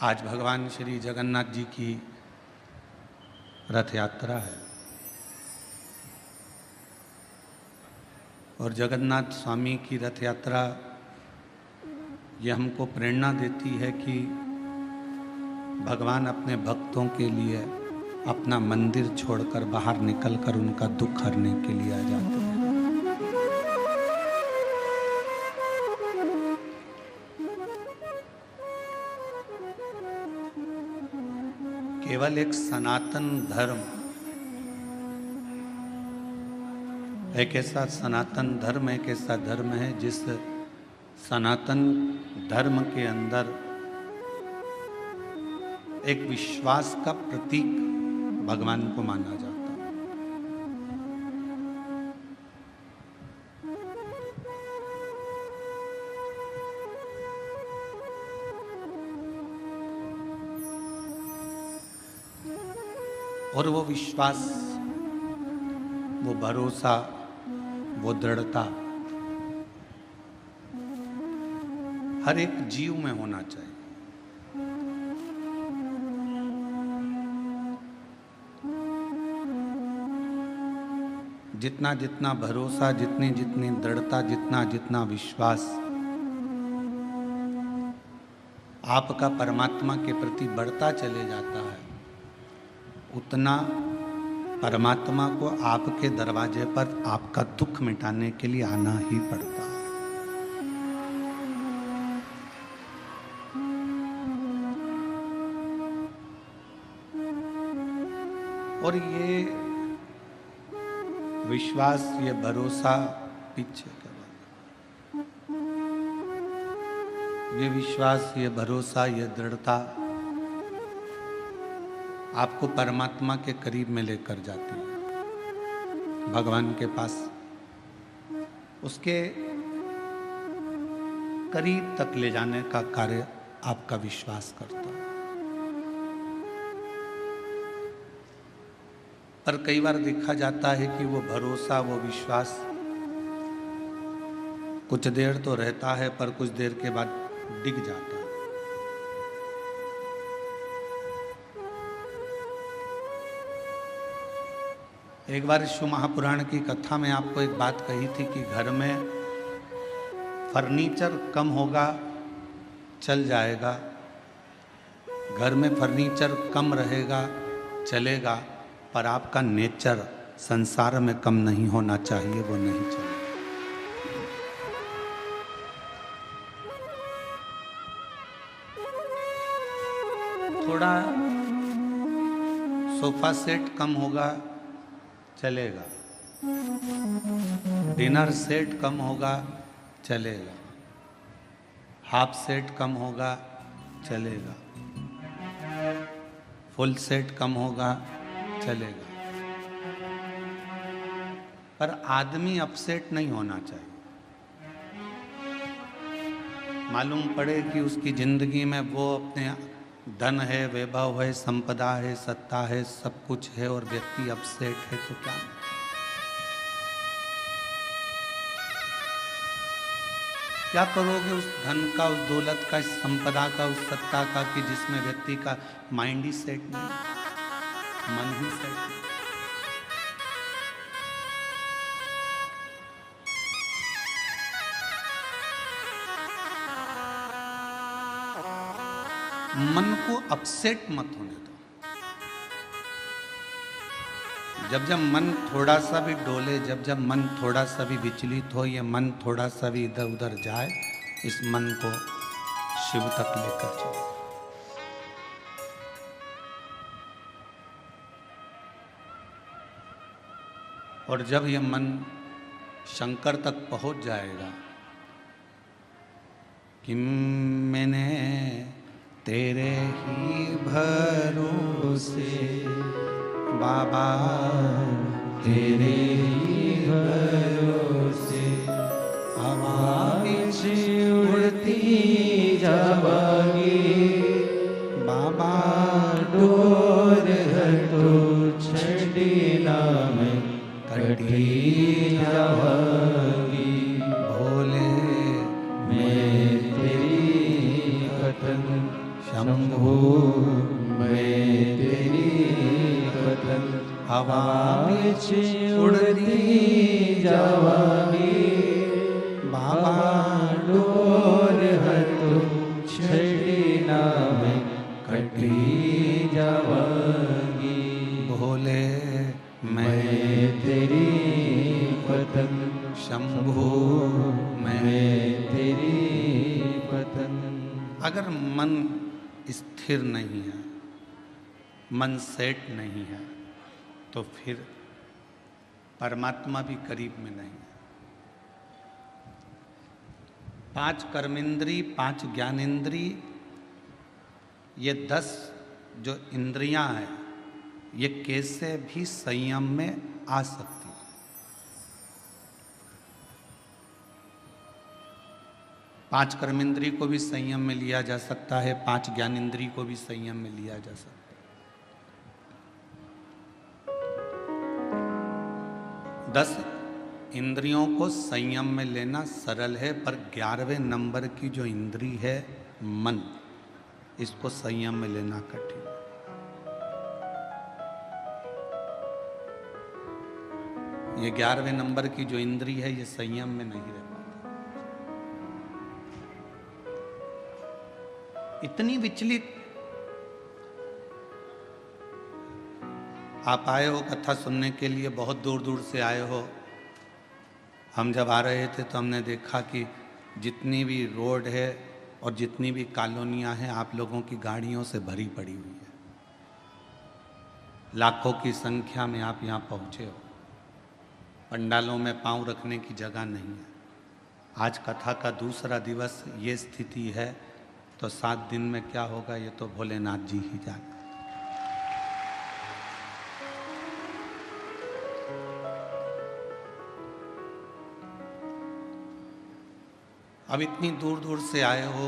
आज भगवान श्री जगन्नाथ जी की रथ यात्रा है और जगन्नाथ स्वामी की रथ यात्रा ये हमको प्रेरणा देती है कि भगवान अपने भक्तों के लिए अपना मंदिर छोड़कर बाहर निकलकर उनका दुख हरने के लिए आ जाते हैं। केवल एक सनातन धर्म, एक ऐसा सनातन धर्म एक ऐसा धर्म है जिस सनातन धर्म के अंदर एक विश्वास का प्रतीक भगवान को माना जाता है। और वो विश्वास, वो भरोसा, वो दृढ़ता हर एक जीव में होना चाहिए। जितना जितना भरोसा, जितनी जितनी दृढ़ता, जितना जितना विश्वास आपका परमात्मा के प्रति बढ़ता चले जाता है, उतना परमात्मा को आपके दरवाजे पर आपका दुख मिटाने के लिए आना ही पड़ता है। और ये विश्वास, ये भरोसा पीछे क्या बात, ये विश्वास, ये भरोसा, ये दृढ़ता आपको परमात्मा के करीब में लेकर जाती है, भगवान के पास, उसके करीब तक ले जाने का कार्य आपका विश्वास करता है। पर कई बार देखा जाता है कि वो भरोसा, वो विश्वास कुछ देर तो रहता है पर कुछ देर के बाद डिग जाता है। एक बार शिव महापुराण की कथा में आपको एक बात कही थी कि घर में फर्नीचर कम होगा चल जाएगा, घर में फर्नीचर कम रहेगा चलेगा, पर आपका नेचर संसार में कम नहीं होना चाहिए, वो नहीं चलेगा। थोड़ा सोफा सेट कम होगा चलेगा, डिनर सेट कम होगा चलेगा, हाफ सेट कम होगा चलेगा, फुल सेट कम होगा चलेगा, पर आदमी अपसेट नहीं होना चाहिए। मालूम पड़े कि उसकी जिंदगी में वो अपने धन है, वैभव है, संपदा है, सत्ता है, सब कुछ है और व्यक्ति अपसेट है, तो क्या? क्या करोगे उस धन का, उस दौलत का, इस संपदा का, उस सत्ता का कि जिसमें व्यक्ति का माइंड ही सेट नहीं, मन ही सेट नहीं। मन को अपसेट मत होने दो। जब जब मन थोड़ा सा भी डोले, जब जब मन थोड़ा सा भी विचलित हो, ये मन थोड़ा सा भी इधर उधर जाए, इस मन को शिव तक लेकर चलो। और जब ये मन शंकर तक पहुंच जाएगा कि मैंने तेरे ही भरोसे बाबा, तेरे ही भरोसे हवा बिच उड़ती जावांगी बाबा, डोर हटो छड़ीना में कटी जावांगी भोले, मैं तेरी कथन शंभो मैं तेरी पतंग हवा विच उड़ती जावांगी बाबा डोर हतो छड़ी ना मैं कटी जावांगी भोले मैं तेरी पतंग शंभो मैं तेरी पतंग। अगर मन स्थिर नहीं है, मन सेट नहीं है, तो फिर परमात्मा भी करीब में नहीं है। 5 कर्मेंद्री, 5 ज्ञानेंद्री, ये 10 जो इंद्रियां हैं, ये कैसे भी संयम में आ सकती है। 5 कर्मेंद्री को भी संयम में लिया जा सकता है, 5 ज्ञानेंद्री को भी संयम में लिया जा सकता है। 10 इंद्रियों को संयम में लेना सरल है, पर 11वें नंबर की जो इंद्री है मन, इसको संयम में लेना कठिन है। ये 11वें नंबर की जो इंद्री है, ये संयम में नहीं रह पाती। इतनी विचलित। आप आए हो कथा सुनने के लिए, बहुत दूर दूर से आए हो। हम जब आ रहे थे तो हमने देखा कि जितनी भी रोड है और जितनी भी कॉलोनियां हैं, आप लोगों की गाड़ियों से भरी पड़ी हुई है। लाखों की संख्या में आप यहाँ पहुँचे हो। पंडालों में पांव रखने की जगह नहीं है। आज कथा का दूसरा दिवस, ये स्थिति है, तो 7 दिन में क्या होगा ये तो भोलेनाथ जी ही जाने। अब इतनी दूर दूर से आए हो,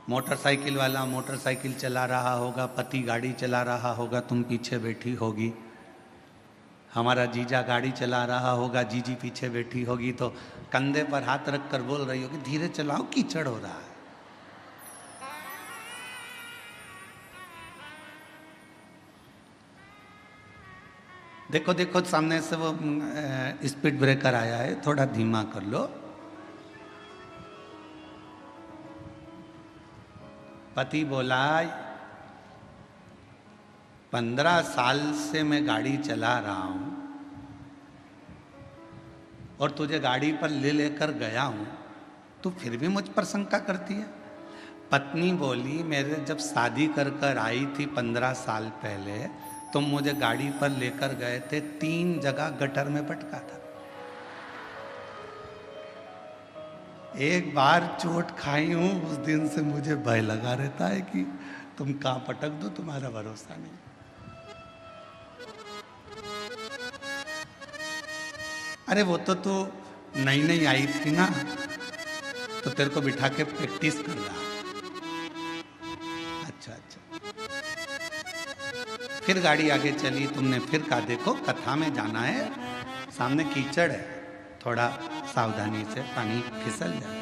मोटरसाइकिल वाला मोटरसाइकिल चला रहा होगा, पति गाड़ी चला रहा होगा, तुम पीछे बैठी होगी। हमारा जीजा गाड़ी चला रहा होगा, जीजी पीछे बैठी होगी, तो कंधे पर हाथ रखकर बोल रही होगी धीरे चलाओ, कीचड़ हो रहा है। देखो देखो सामने से वो स्पीड ब्रेकर आया है, थोड़ा धीमा कर लो। पति बोला 15 साल से मैं गाड़ी चला रहा हूं और तुझे गाड़ी पर ले लेकर गया हूं, तू फिर भी मुझ पर शंका करती है। पत्नी बोली मेरे जब शादी कर कर आई थी 15 साल पहले, तुम मुझे गाड़ी पर लेकर गए थे, 3 जगह गटर में पटका था। एक बार चोट खाई हूं, उस दिन से मुझे भय लगा रहता है कि तुम कहां पटक दो, तुम्हारा भरोसा नहीं। अरे वो तो तू नई नई आई थी ना, तो तेरे को बिठा के प्रैक्टिस कर रहा। अच्छा अच्छा। फिर गाड़ी आगे चली, तुमने फिर कहा देखो कथा में जाना है, सामने कीचड़ है, थोड़ा सावधानी से, पानी फिसल जाए।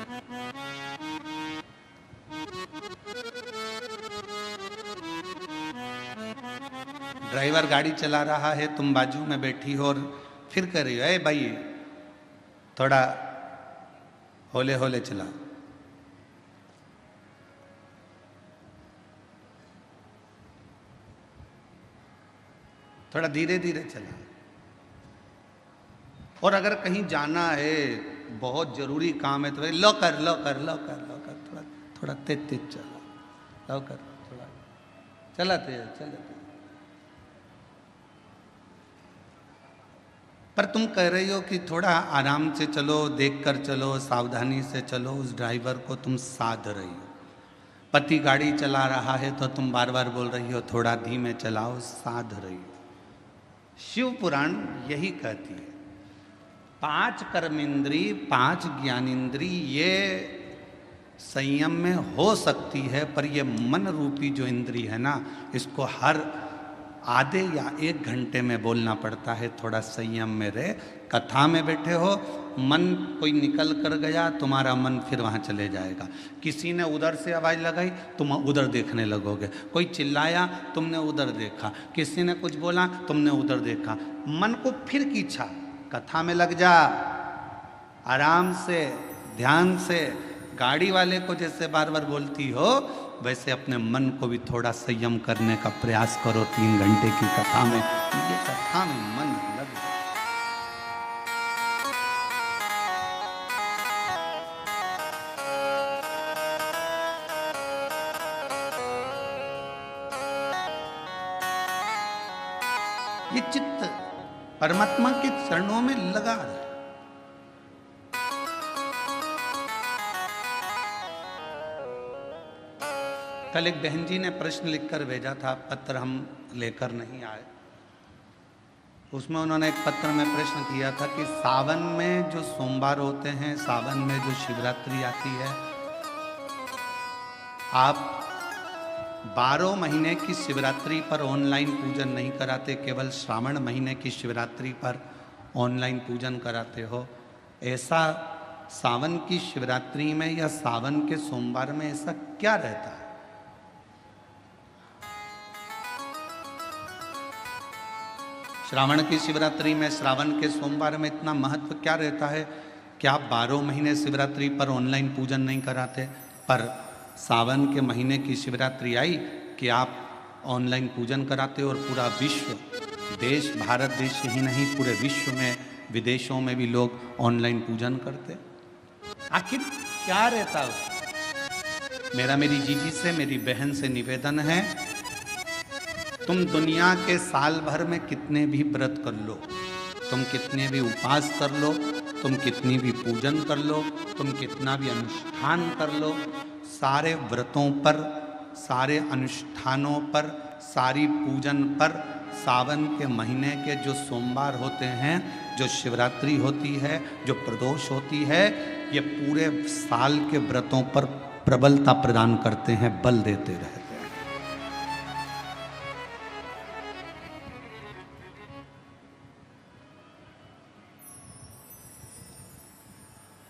ड्राइवर गाड़ी चला रहा है, तुम बाजू में बैठी हो और फिर कह रही हो ए भाई थोड़ा होले होले चला। थोड़ा धीरे धीरे चला। और अगर कहीं जाना है, बहुत जरूरी काम है, तो लो कर लो कर लो कर लो कर, थोड़ा थोड़ा तेज तेज चला, लो कर थोड़ा चला तेज चला। पर तुम कह रही हो कि थोड़ा आराम से चलो, देख कर चलो, सावधानी से चलो, उस ड्राइवर को तुम साध रही हो। पति गाड़ी चला रहा है तो तुम बार बार बोल रही हो थोड़ा धीमे चलाओ, साध रही हो। शिव पुराण यही कहती है 5 कर्मेंद्री 5 ज्ञानेंद्री ये संयम में हो सकती है, पर ये मन रूपी जो इंद्री है ना, इसको हर आधे या 1 घंटे में बोलना पड़ता है, थोड़ा संयम में रहे। कथा में बैठे हो, मन कोई निकल कर गया, तुम्हारा मन फिर वहाँ चले जाएगा। किसी ने उधर से आवाज़ लगाई, तुम उधर देखने लगोगे। कोई चिल्लाया, तुमने उधर देखा। किसी ने कुछ बोला, तुमने उधर देखा। मन को फिर खींचा, कथा में लग जा, आराम से, ध्यान से। गाड़ी वाले को जैसे बार बार बोलती हो, वैसे अपने मन को भी थोड़ा संयम करने का प्रयास करो। 3 घंटे की कथा में, ये कथा में मन लग जाए। ये चित्त परमात्मा के चरणों में लगा रहे। कल एक बहन जी ने प्रश्न लिखकर भेजा था, पत्र हम लेकर नहीं आए। उसमें उन्होंने एक पत्र में प्रश्न किया था कि सावन में जो सोमवार होते हैं, सावन में जो शिवरात्रि आती है, आप 12 महीने की शिवरात्रि पर ऑनलाइन पूजन नहीं कराते, केवल श्रावण महीने की शिवरात्रि पर ऑनलाइन पूजन कराते हो। ऐसा सावन की शिवरात्रि में या सावन के सोमवार में ऐसा क्या रहता है? श्रावण की शिवरात्रि में, श्रावण के सोमवार में इतना महत्व क्या रहता है कि आप 12 महीने शिवरात्रि पर ऑनलाइन पूजन नहीं कराते, पर सावन के महीने की शिवरात्रि आई कि आप ऑनलाइन पूजन कराते हो। और पूरा विश्व, देश, भारत देश ही नहीं, पूरे विश्व में, विदेशों में भी लोग ऑनलाइन पूजन करते। आखिर क्या रहता है? मेरा मेरी जीजी से, मेरी बहन से निवेदन है, तुम दुनिया के साल भर में कितने भी व्रत कर लो, तुम कितने भी उपवास कर लो, तुम कितनी भी पूजन कर लो, तुम कितना भी अनुष्ठान कर लो, सारे व्रतों पर, सारे अनुष्ठानों पर, सारी पूजन पर, सावन के महीने के जो सोमवार होते हैं, जो शिवरात्रि होती है, जो प्रदोष होती है, ये पूरे साल के व्रतों पर प्रबलता प्रदान करते हैं, बल देते रहते हैं।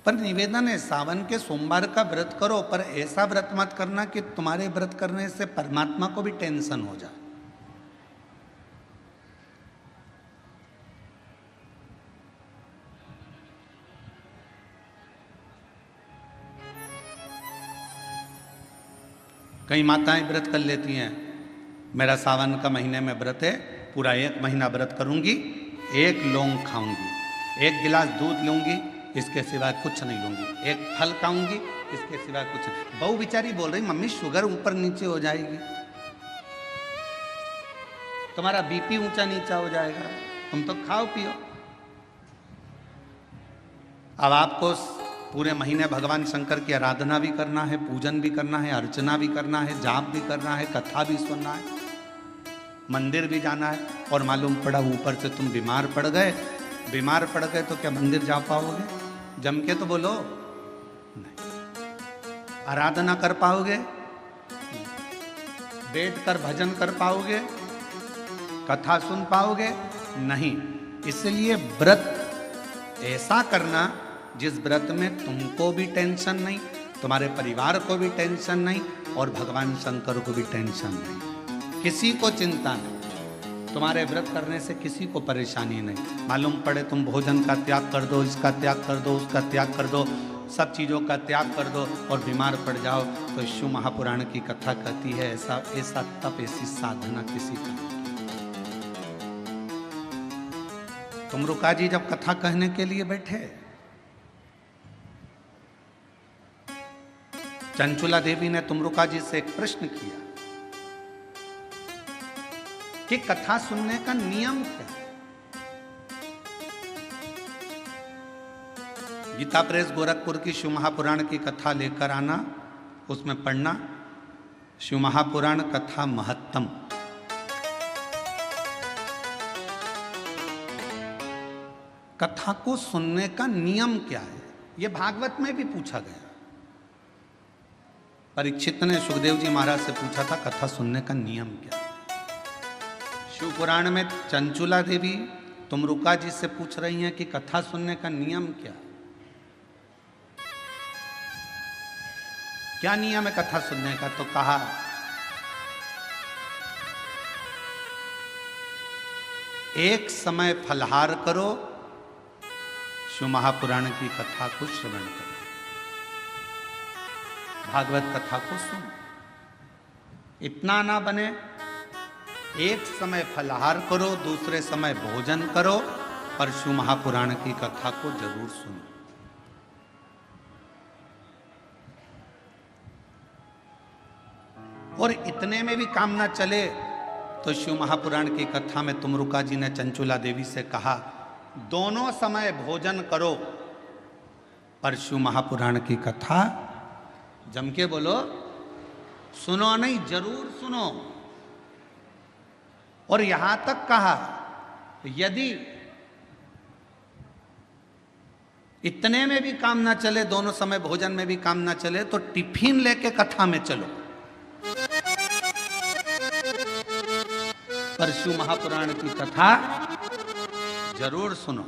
पर निवेदन है, सावन के सोमवार का व्रत करो, पर ऐसा व्रत मत करना कि तुम्हारे व्रत करने से परमात्मा को भी टेंशन हो जाए। कई माताएं व्रत कर लेती हैं, मेरा सावन का महीने में व्रत है, पूरा 1 महीना व्रत करूंगी, 1 लौंग खाऊंगी, 1 गिलास दूध लूंगी, इसके सिवाय कुछ नहीं लूंगी, 1 फल खाऊंगी, इसके सिवाय कुछ नहीं। बहू बेचारी बोल रही, मम्मी शुगर ऊपर नीचे हो जाएगी, तुम्हारा बीपी ऊंचा नीचा हो जाएगा, तुम तो खाओ पियो। अब आपको पूरे महीने भगवान शंकर की आराधना भी करना है, पूजन भी करना है, अर्चना भी करना है, जाप भी करना है, कथा भी सुनना है, मंदिर भी जाना है। और मालूम पड़ा ऊपर से तुम बीमार पड़ गए, बीमार पड़ गए तो क्या मंदिर जा पाओगे? जम के तो बोलो, नहीं। आराधना कर पाओगे? बैठ कर भजन कर पाओगे? कथा सुन पाओगे? नहीं। इसलिए व्रत ऐसा करना जिस व्रत में तुमको भी टेंशन नहीं, तुम्हारे परिवार को भी टेंशन नहीं, और भगवान शंकर को भी टेंशन नहीं, किसी को चिंता नहीं। तुम्हारे व्रत करने से किसी को परेशानी नहीं। मालूम पड़े तुम भोजन का त्याग कर दो, इसका त्याग कर दो, उसका त्याग कर दो, सब चीज़ों का त्याग कर दो और बीमार पड़ जाओ, तो शिव महापुराण की कथा कहती है ऐसा ऐसा तप, ऐसी साधना किसी का नहीं। तुमरुका जी जब कथा कहने के लिए बैठे, चंचुला देवी ने तुमरुका जी से एक प्रश्न किया कि कथा सुनने का नियम क्या है? गीता प्रेस गोरखपुर की शिव महापुराण की कथा लेकर आना, उसमें पढ़ना शिव महापुराण कथा महत्तम। कथा को सुनने का नियम क्या है, यह भागवत में भी पूछा गया। परीक्षित ने सुखदेव जी महाराज से पूछा था कथा सुनने का नियम क्या है। शिव पुराण में चंचुला देवी तुमरुका जी से पूछ रही हैं कि कथा सुनने का नियम क्या नियम है कथा सुनने का। तो कहा एक समय फलहार करो, शिव महापुराण की कथा को श्रवण करो, भागवत कथा को सुनो। इतना ना बने, एक समय फलहार करो, दूसरे समय भोजन करो, पर शिव महापुराण की कथा को जरूर सुनो। और इतने में भी काम ना चले तो शिव महापुराण की कथा में तुमरुका जी ने चंचुला देवी से कहा, दोनों समय भोजन करो, पर शिव महापुराण की कथा जम के बोलो, सुनो नहीं, जरूर सुनो। और यहां तक कहा, यदि इतने में भी काम ना चले, दोनों समय भोजन में भी काम ना चले, तो टिफिन लेके कथा में चलो, पर शिव महापुराण की कथा जरूर सुनो।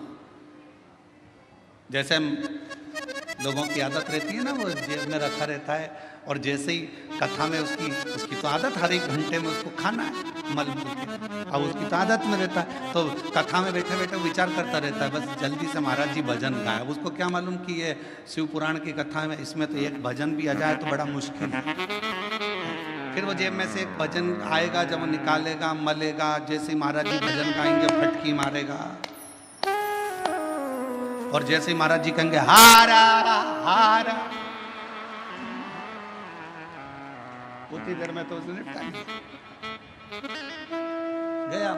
जैसे लोगों की आदत रहती है ना, वो जेब में रखा रहता है, और जैसे ही कथा में उसकी तो आदत हर एक घंटे में उसको खाना है मल के, अब उसकी तो आदत में रहता है, तो कथा में बैठे बैठे विचार करता रहता है, बस जल्दी से महाराज जी भजन गाए। उसको क्या मालूम कि ये शिव पुराण की कथा में, इसमें तो एक भजन भी आ जाए तो बड़ा मुश्किल है। फिर वो जेब में से एक भजन आएगा, जब वो निकालेगा, मलेगा, जैसे ही महाराज जी भजन गाएंगे फटकी मारेगा, और जैसे ही महाराज जी कहेंगे हारा हारा, उतनी देर में तो उसने निपटा गया।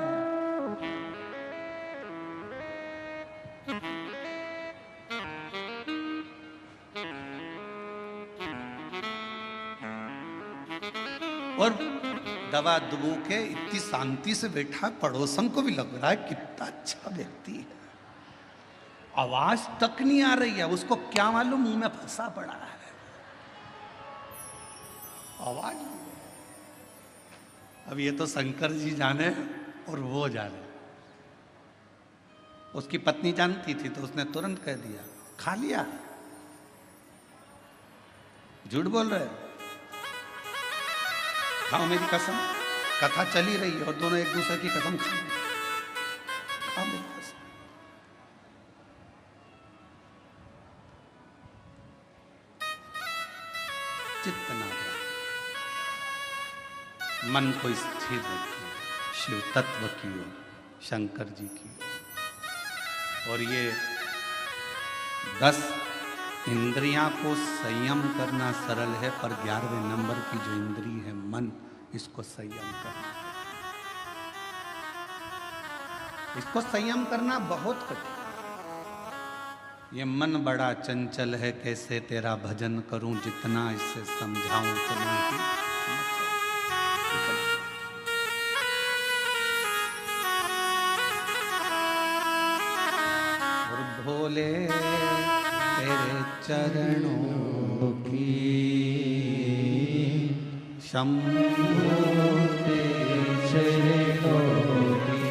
और दवा दुबू के इतनी शांति से बैठा, पड़ोसन को भी लग रहा है कितना अच्छा व्यक्ति है, आवाज तक नहीं आ रही है, उसको क्या मालूम मुंह में फंसा पड़ा है आवाज। अब ये तो शंकर जी जाने और वो जाने। उसकी पत्नी जानती थी तो उसने तुरंत कह दिया, खा लिया, झूठ बोल रहे, खाओ मेरी कसम। कथा चली रही है और दोनों एक दूसरे की कसम खा रहे, खाओ मेरी कसम। चित्त ना जाए, मन को स्थिर रखिए शिव तत्व की ओर, शंकर जी की ओर। और ये 10 इंद्रियां को संयम करना सरल है, पर 11वें नंबर की जो इंद्री है मन, इसको संयम करना, इसको संयम करना बहुत कठिन। ये मन बड़ा चंचल है, कैसे तेरा भजन करूं, जितना इसे समझाऊं उतना ही और भोले तेरे चरणों की शंभो तेरे चरणों की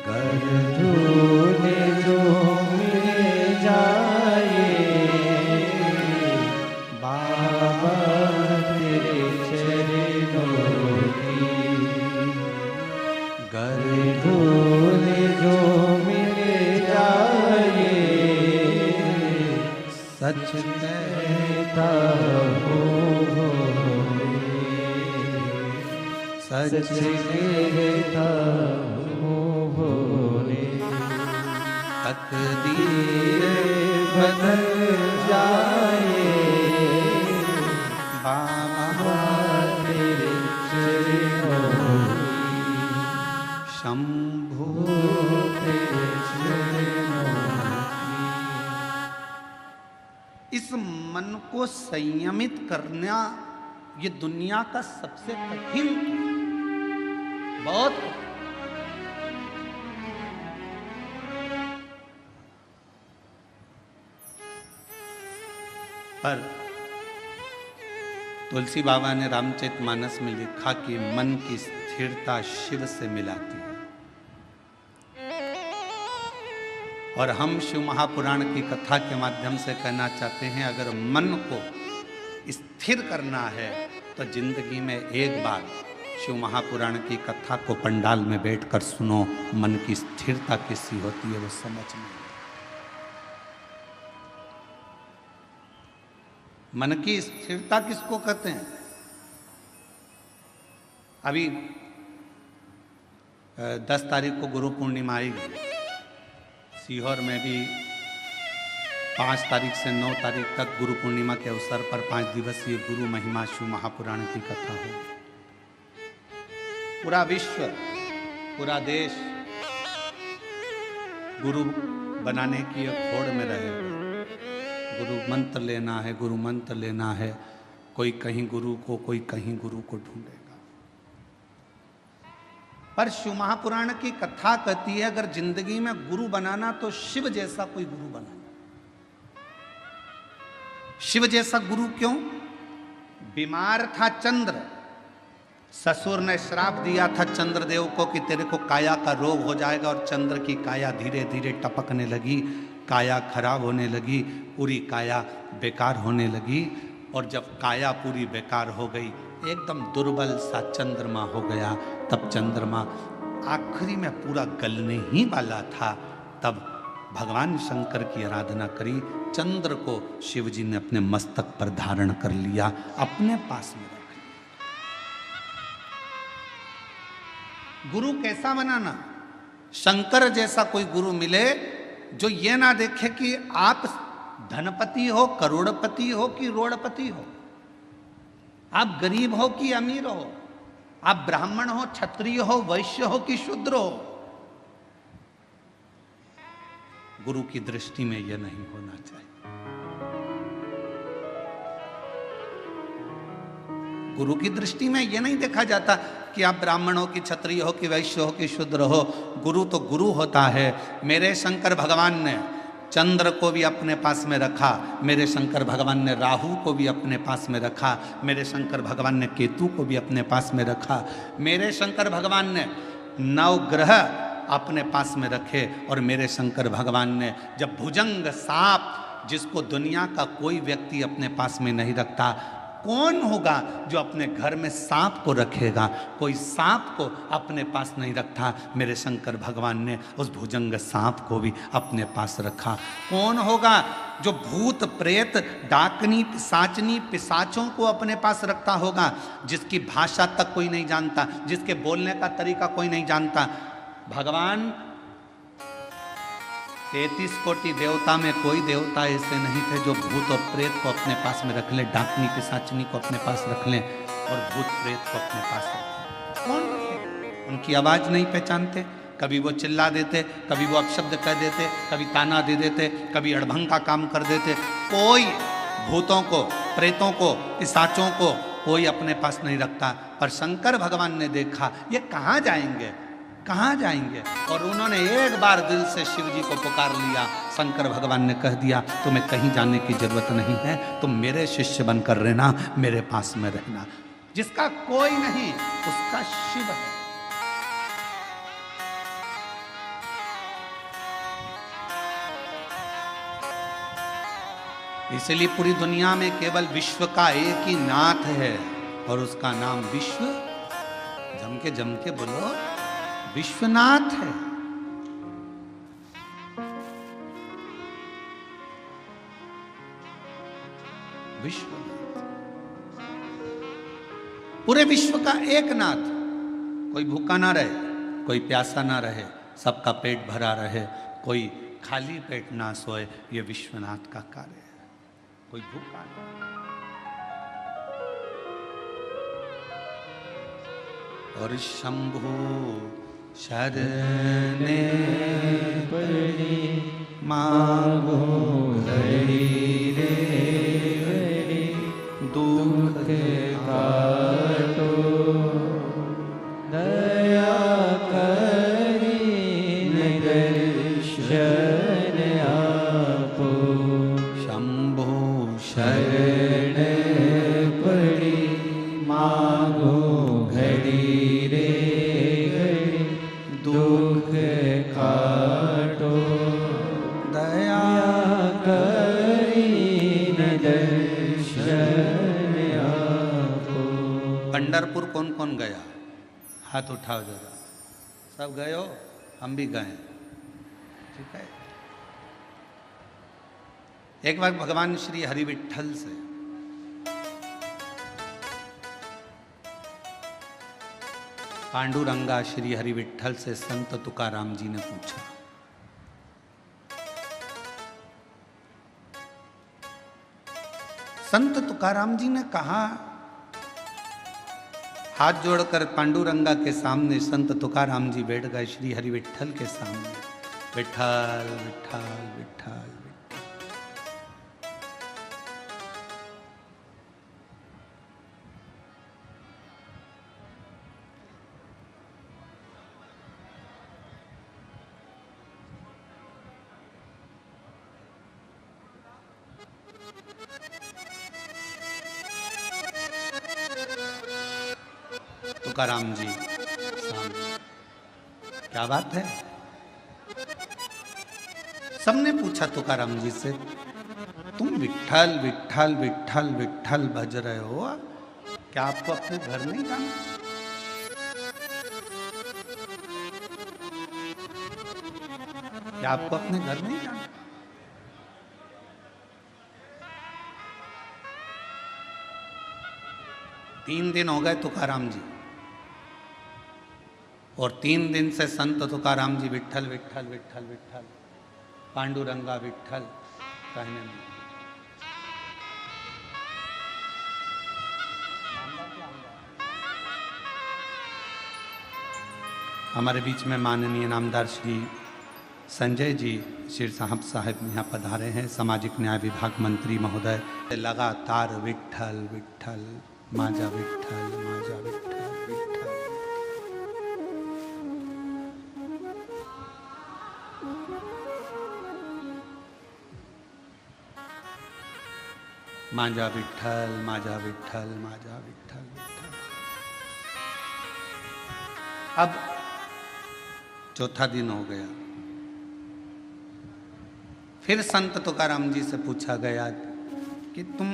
गरजूने जो मिल जाए बाबा तेरे चरणों की, गरजूने जो मिल जाए सच कहता हूँ, सच कहता तकदीर बदल जाए बाबा तेरे चरणों की, शंभु तेरे चरणों की। इस मन को संयमित करना ये दुनिया का सबसे कठिन, बहुत पर तुलसी बाबा ने रामचरितमानस में लिखा कि मन की स्थिरता शिव से मिलाती है। और हम शिव महापुराण की कथा के माध्यम से कहना चाहते हैं, अगर मन को स्थिर करना है तो जिंदगी में एक बार शिव महापुराण की कथा को पंडाल में बैठकर सुनो। मन की स्थिरता कैसी होती है वो समझ में। मन की स्थिरता किसको कहते हैं? अभी 10 तारीख को गुरु पूर्णिमा आएगी। सीहोर में भी 5 तारीख से 9 तारीख तक गुरु पूर्णिमा के अवसर पर 5 दिवसीय गुरु महिमा शिव महापुराण की कथा होगी। पूरा विश्व, पूरा देश गुरु बनाने की एक होड़ में रहे। गुरु मंत्र लेना है, गुरु मंत्र लेना है। कोई कहीं गुरु को, कोई कहीं गुरु को ढूंढेगा। पर शिव महापुराण की कथा कहती है, अगर जिंदगी में गुरु बनाना तो शिव जैसा कोई गुरु बनाना। शिव जैसा गुरु क्यों? बीमार था चंद्र, ससुर ने श्राप दिया था चंद्रदेव को कि तेरे को काया का रोग हो जाएगा, और चंद्र की काया धीरे धीरे टपकने लगी, काया खराब होने लगी, पूरी काया बेकार होने लगी। और जब काया पूरी बेकार हो गई, एकदम दुर्बल सा चंद्रमा हो गया, तब चंद्रमा आखिरी में पूरा गलने ही वाला था। तब भगवान शंकर की आराधना करी, चंद्र को शिवजी ने अपने मस्तक पर धारण कर लिया, अपने पास में। गुरु कैसा बनाना? शंकर जैसा कोई गुरु मिले जो ये ना देखे कि आप धनपति हो, करोड़पति हो कि रोड़पति हो, आप गरीब हो कि अमीर हो, आप ब्राह्मण हो, क्षत्रिय हो, वैश्य हो कि शूद्र हो। गुरु की दृष्टि में यह नहीं होना चाहिए। गुरु की दृष्टि में यह नहीं देखा जाता कि आप ब्राह्मण हो कि क्षत्रिय हो कि वैश्य हो कि शूद्र हो। गुरु तो गुरु होता है। मेरे शंकर भगवान ने चंद्र को भी अपने पास में रखा, मेरे शंकर भगवान ने राहु को भी अपने पास में रखा, मेरे शंकर भगवान ने केतु को भी अपने पास में रखा, मेरे शंकर भगवान ने 9 ग्रह अपने पास में रखे। और मेरे शंकर भगवान ने जब भुजंग सांप, जिसको दुनिया का कोई व्यक्ति अपने पास में नहीं रखता, कौन होगा जो अपने घर में सांप को रखेगा? कोई सांप को अपने पास नहीं रखता, मेरे शंकर भगवान ने उस भुजंग सांप को भी अपने पास रखा। कौन होगा जो भूत प्रेत डाकनी पिशाचनी पिशाचों को अपने पास रखता होगा, जिसकी भाषा तक कोई नहीं जानता, जिसके बोलने का तरीका कोई नहीं जानता? भगवान 33 कोटि देवता में कोई देवता ऐसे नहीं थे जो भूत और प्रेत को अपने पास में रख ले, डाकनी पिशाचनी को अपने पास रख लें और भूत प्रेत को अपने पास रख। कौन रखे? उनकी आवाज नहीं पहचानते, कभी वो चिल्ला देते, कभी वो अपशब्द कह देते, कभी ताना दे देते, कभी अड़भंग का काम कर देते। कोई भूतों को, प्रेतों को, पिशाचों को कोई अपने पास नहीं रखता। पर शंकर भगवान ने देखा ये कहाँ जाएंगे, कहाँ जाएंगे, और उन्होंने एक बार दिल से शिव जी को पुकार लिया। शंकर भगवान ने कह दिया तुम्हें कहीं जाने की जरूरत नहीं है, तुम मेरे शिष्य बनकर रहना, मेरे पास में रहना। जिसका कोई नहीं उसका शिव है। इसलिए पूरी दुनिया में केवल विश्व का एक ही नाथ है और उसका नाम विश्व, जम के बोलो, विश्वनाथ है। विश्वनाथ, पूरे विश्व का एक नाथ। कोई भूखा ना रहे, कोई प्यासा ना रहे, सबका पेट भरा रहे, कोई खाली पेट ना सोए, ये विश्वनाथ का कार्य है। कोई भूखा ना। और शंभु शरणे पड़ी मांगो हरि रे हरि, दुख काटो दया करी दर्शन आपो। शंभु शरण पड़ी पंढरपुर कौन कौन गया? हाथ उठाओ जरा। सब गए हो? हम भी गए। ठीक है। एक बार भगवान श्री हरि विट्ठल से पांडुरंगा श्री हरि विट्ठल से संत तुकाराम जी ने पूछा, संत तुकाराम जी ने कहा, हाथ जोड़कर पांडुरंगा के सामने संत तुकाराम जी बैठ गए श्री हरि विट्ठल के सामने। विट्ठल विट्ठल विट्ठल विट्ठल। तुकाराम जी सामने, क्या बात है? सबने पूछा तुकाराम जी से, तुम विट्ठल विट्ठल विट्ठल विट्ठल भज रहे हो, क्या आपको अपने घर नहीं जाना? क्या आपको अपने घर नहीं जाना? तीन दिन हो गए तुकाराम जी, और 3 दिन से संत तुकाराम जी विट्ठल विट्ठल विट्ठल विट्ठल, पांडुरंगा विट्ठल कहने में। हमारे बीच में माननीय नामदार श्री संजय जी श्री साहब यहाँ पधारे हैं, सामाजिक न्याय विभाग मंत्री महोदय। लगातार विट्ठल विट्ठल माजा विट्ठल माजा विट्ठल विट्ठल। माजा विट्ठल माजा विट्ठल माजा विट्ठल विट्ठल। अब चौथा दिन हो गया, फिर संत तुकाराम जी से पूछा गया कि तुम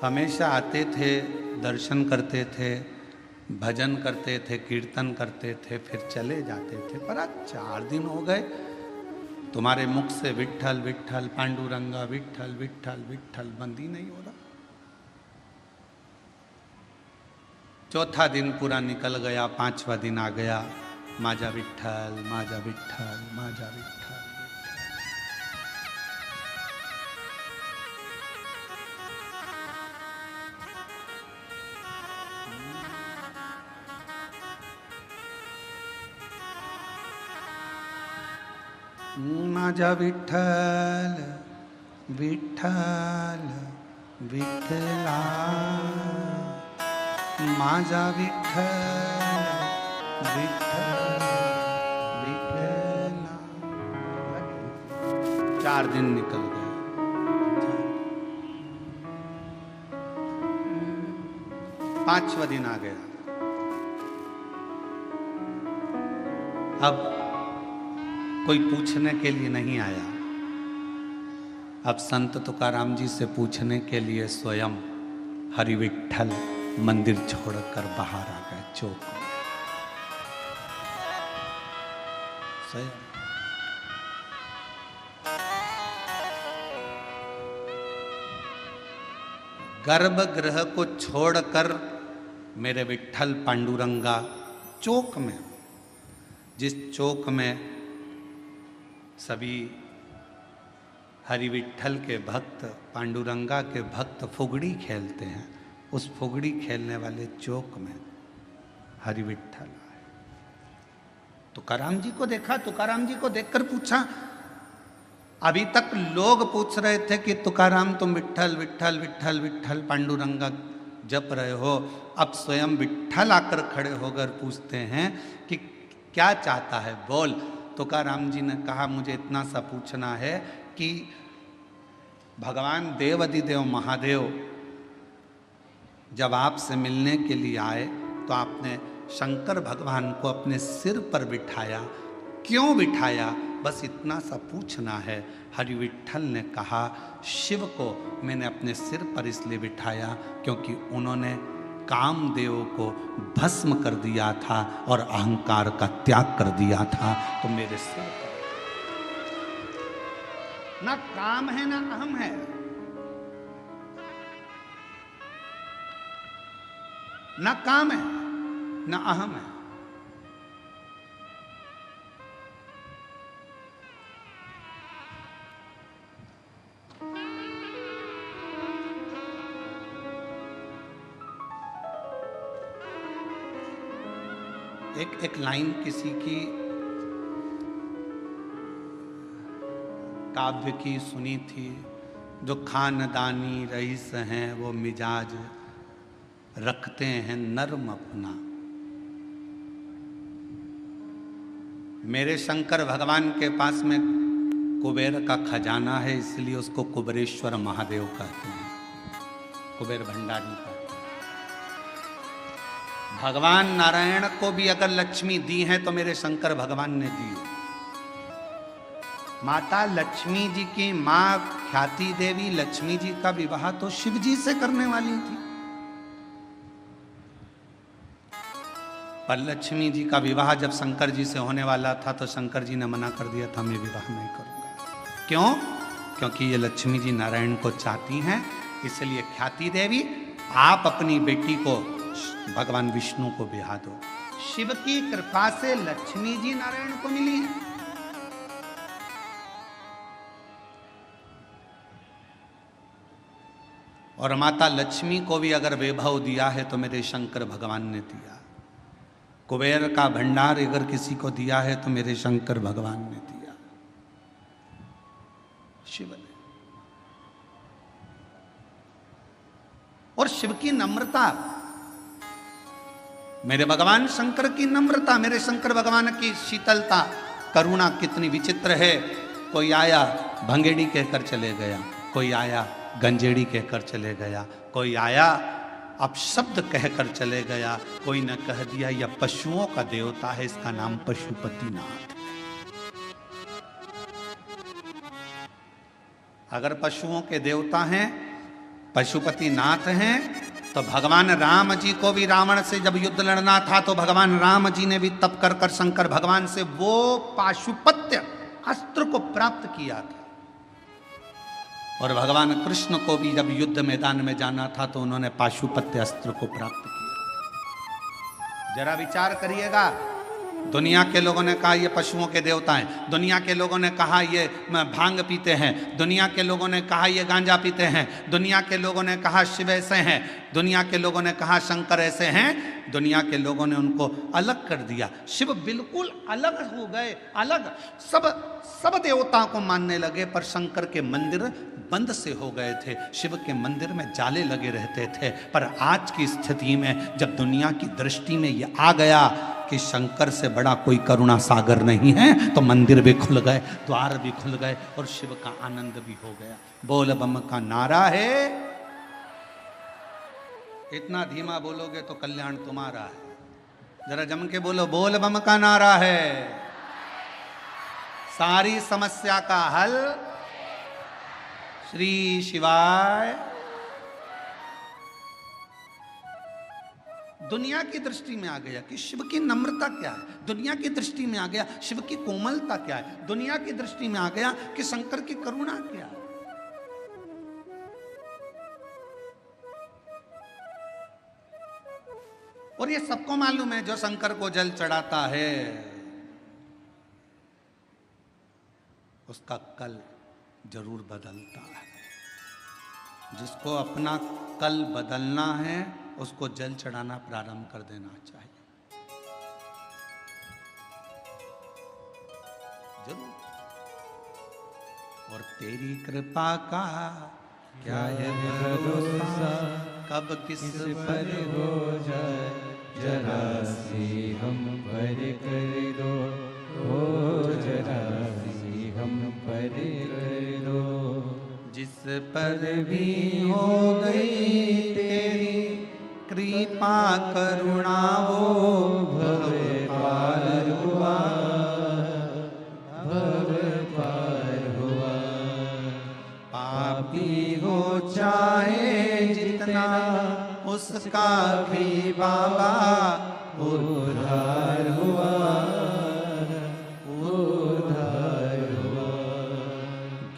हमेशा आते थे, दर्शन करते थे, भजन करते थे, कीर्तन करते थे, फिर चले जाते थे, पर आज 4 दिन हो गए तुम्हारे मुख से विट्ठल विट्ठल पांडुरंगा विट्ठल विट्ठल विट्ठल बंद ही नहीं हो रहा। चौथा दिन पूरा निकल गया, 5वां दिन आ गया, माजा विट्ठल माजा विट्ठल माजा विट्ठल। माजा विट्ठल विट्ठल विठ्ठला, माजा विट्ठल विट्ठल विठ्ठला। 4 दिन निकल गए, 5वां दिन आ गया। अब कोई पूछने के लिए नहीं आया, अब संत तुकाराम जी से पूछने के लिए स्वयं हरि विट्ठल मंदिर छोड़कर बाहर आ गए चौक में। स्वयं गर्भगृह को छोड़कर मेरे विट्ठल पांडुरंगा चौक में, जिस चौक में सभी हरि विट्ठल के भक्त, पांडुरंगा के भक्त फुगड़ी खेलते हैं, उस फुगड़ी खेलने वाले चौक में हरि विट्ठल आए। तुकाराम जी को देखा, तुकाराम जी को देखकर पूछा, अभी तक लोग पूछ रहे थे कि तुकाराम तुम विट्ठल विट्ठल विट्ठल विट्ठल पांडुरंगा जप रहे हो, अब स्वयं विट्ठल आकर खड़े होकर पूछते हैं कि क्या चाहता है, बोल। तुकाराम जी ने कहा, मुझे इतना सा पूछना है कि भगवान देवाधिदेव महादेव जब आपसे मिलने के लिए आए तो आपने शंकर भगवान को अपने सिर पर बिठाया, क्यों बिठाया, बस इतना सा पूछना है। हरि विट्ठल ने कहा, शिव को मैंने अपने सिर पर इसलिए बिठाया क्योंकि उन्होंने कामदेव को भस्म कर दिया था और अहंकार का त्याग कर दिया था। तो मेरे सिर पर ना काम है ना अहम है, ना काम है ना अहम है। एक लाइन किसी की काव्य की सुनी थी, जो खानदानी रईस हैं वो मिजाज रखते हैं नर्म अपना। मेरे शंकर भगवान के पास में कुबेर का खजाना है, इसलिए उसको कुबेरेश्वर महादेव कहते हैं, कुबेर भंडारी कहते हैं। भगवान नारायण को भी अगर लक्ष्मी दी है तो मेरे शंकर भगवान ने दी। माता लक्ष्मी जी की मां ख्याति देवी लक्ष्मी जी का विवाह तो शिव जी से करने वाली थी, पर लक्ष्मी जी का विवाह जब शंकर जी से होने वाला था तो शंकर जी ने मना कर दिया था, मैं विवाह नहीं करूंगा। क्यों? क्योंकि ये लक्ष्मी जी नारायण को चाहती हैं, इसलिए ख्याति देवी आप अपनी बेटी को भगवान विष्णु को ब्याह दो। शिव की कृपा से लक्ष्मी जी नारायण को मिली है। और माता लक्ष्मी को भी अगर वैभव दिया है तो मेरे शंकर भगवान ने दिया। कुबेर का भंडार अगर किसी को दिया है तो मेरे शंकर भगवान ने दिया, शिव ने। और शिव की नम्रता, मेरे भगवान शंकर की नम्रता, मेरे शंकर भगवान की शीतलता, करुणा कितनी विचित्र है। कोई आया भंगेड़ी कहकर चले गया, कोई आया गंजेड़ी कहकर चले गया, कोई आया अपशब्द कहकर चले गया, कोई न कह दिया यह पशुओं का देवता है, इसका नाम पशुपतिनाथ। अगर पशुओं के देवता हैं, पशुपतिनाथ हैं, तो भगवान राम जी को भी रावण से जब युद्ध लड़ना था तो भगवान राम जी ने भी तप कर कर शंकर भगवान से वो पाशुपत्य अस्त्र को प्राप्त किया था। और भगवान कृष्ण को भी जब युद्ध मैदान में जाना था तो उन्होंने पाशुपत्य अस्त्र को प्राप्त किया। जरा विचार करिएगा, दुनिया के लोगों ने कहा ये पशुओं के देवता हैं, दुनिया के लोगों ने कहा ये भांग पीते हैं, दुनिया के लोगों ने कहा ये गांजा पीते हैं, दुनिया के लोगों ने कहा शिव ऐसे हैं, दुनिया के लोगों ने कहा शंकर ऐसे हैं, दुनिया के लोगों ने उनको अलग कर दिया। शिव बिल्कुल अलग हो गए, अलग सब देवताओं को मानने लगे, पर शंकर के मंदिर बंद से हो गए थे, शिव के मंदिर में जाले लगे रहते थे। पर आज की स्थिति में जब दुनिया की दृष्टि में ये आ गया कि शंकर से बड़ा कोई करुणा सागर नहीं है, तो मंदिर भी खुल गए, द्वार भी खुल गए और शिव का आनंद भी हो गया। बोल बम का नारा है, इतना धीमा बोलोगे तो कल्याण तुम्हारा है। जरा जम के बोलो, बोल बम का नारा है, सारी समस्या का हल श्री शिवाय। दुनिया की दृष्टि में आ गया कि शिव की नम्रता क्या है, दुनिया की दृष्टि में आ गया शिव की कोमलता क्या है, दुनिया की दृष्टि में आ गया कि शंकर की करुणा क्या है। और ये सबको मालूम है, जो शंकर को जल चढ़ाता है उसका कल जरूर बदलता है। जिसको अपना कल बदलना है उसको जल चढ़ाना प्रारंभ कर देना चाहिए, जरूर। और तेरी कृपा का क्या है भरोसा, कब किस पर हो जाए, जरा सी हम पर कर दो, ओ जरा सी हम पर कर दो। जिस पर भी हो गई तेरी कृपा करुणा, वो भव पार हुआ, भव पार हुआ। पापी हो चाहे जितना, उसका भी बाबा उद्धार हुआ, उद्धार हुआ।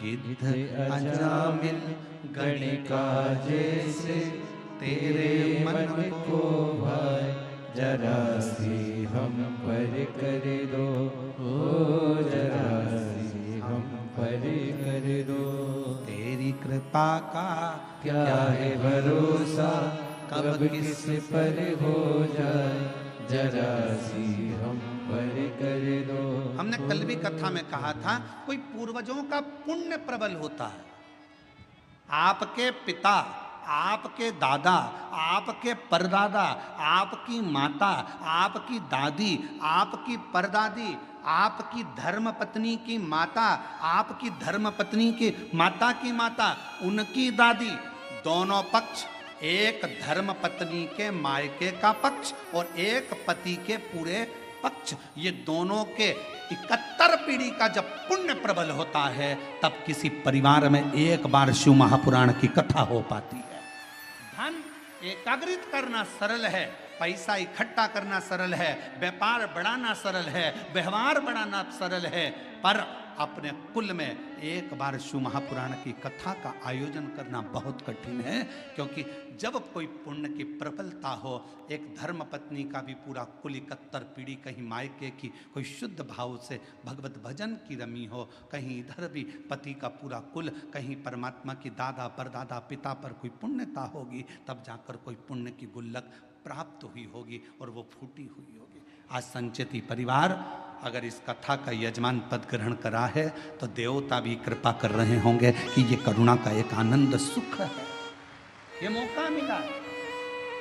गिद्ध अजामिल गणिका जैसे तेरे मन को भाई, जरा सी हम पर कर दो, ओ जरा सी हम पर कर दो। तेरी कृपा का क्या है भरोसा, कब किस पर हो जाए, जरा सी हम पर कर दो। हमने कल भी कथा में कहा था, कोई पूर्वजों का पुण्य प्रबल होता है। आपके पिता, आपके दादा, आपके परदादा, आपकी माता, आपकी दादी, आपकी परदादी, आपकी धर्मपत्नी की माता, आपकी धर्मपत्नी की माता की माता, उनकी दादी, दोनों पक्ष, एक धर्मपत्नी के मायके का पक्ष और एक पति के पूरे पक्ष, ये दोनों के 71 पीढ़ी का जब पुण्य प्रबल होता है, तब किसी परिवार में एक बार शिव महापुराण की कथा हो पाती है। धन एकाग्रित करना सरल है, पैसा इकट्ठा करना सरल है, व्यापार बढ़ाना सरल है, व्यवहार बढ़ाना सरल है, पर अपने कुल में एक बार शिव महापुराण की कथा का आयोजन करना बहुत कठिन है। क्योंकि जब कोई पुण्य की प्रबलता हो, एक धर्म पत्नी का भी पूरा कुल 71 पीढ़ी, कहीं मायके की कोई शुद्ध भाव से भगवत भजन की रमी हो, कहीं इधर भी पति का पूरा कुल, कहीं परमात्मा की दादा परदादा पिता पर कोई पुण्यता होगी, तब जाकर कोई पुण्य की गुल्लक प्राप्त हुई होगी और वो फूटी हुई होगी। आज संचेती परिवार अगर इस कथा का यजमान पद ग्रहण करा है, तो देवता भी कृपा कर रहे होंगे कि ये करुणा का एक आनंद सुख है, ये मौका मिला।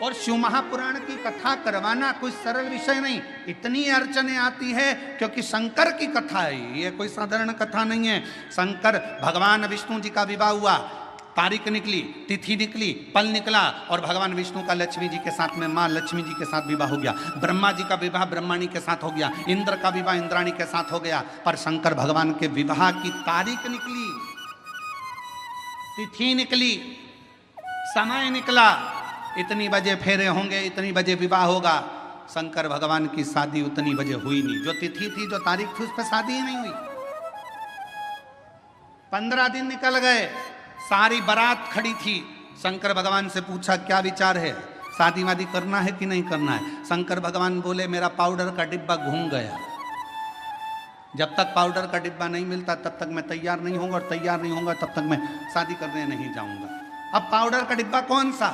और शिव महापुराण की कथा करवाना कोई सरल विषय नहीं, इतनी अड़चने आती है क्योंकि शंकर की कथा है, ये कोई साधारण कथा नहीं है। शंकर भगवान विष्णु जी का विवाह हुआ, तारीख निकली, तिथि निकली, पल निकला और भगवान विष्णु का लक्ष्मी जी के साथ में मां लक्ष्मी जी के साथ विवाह हो गया। ब्रह्मा जी का विवाह ब्रह्माणी के साथ हो गया, इंद्र का विवाह इंद्राणी के साथ हो गया। पर शंकर भगवान के विवाह की तारीख निकली, तिथि निकली, समय निकला, इतनी बजे फेरे होंगे, इतनी बजे विवाह होगा। शंकर भगवान की शादी उतनी बजे हुई नहीं, जो तिथि थी, जो तारीख थी, उस पर शादी ही नहीं हुई। 15 दिन निकल गए, सारी बारात खड़ी थी। शंकर भगवान से पूछा क्या विचार है, शादी वादी करना है कि नहीं करना है। शंकर भगवान बोले मेरा पाउडर का डिब्बा घूम गया, जब तक पाउडर का डिब्बा नहीं मिलता तब तक मैं तैयार नहीं होऊंगा, और तैयार नहीं होऊंगा तब तक मैं शादी करने नहीं जाऊंगा। अब पाउडर का डिब्बा कौन सा,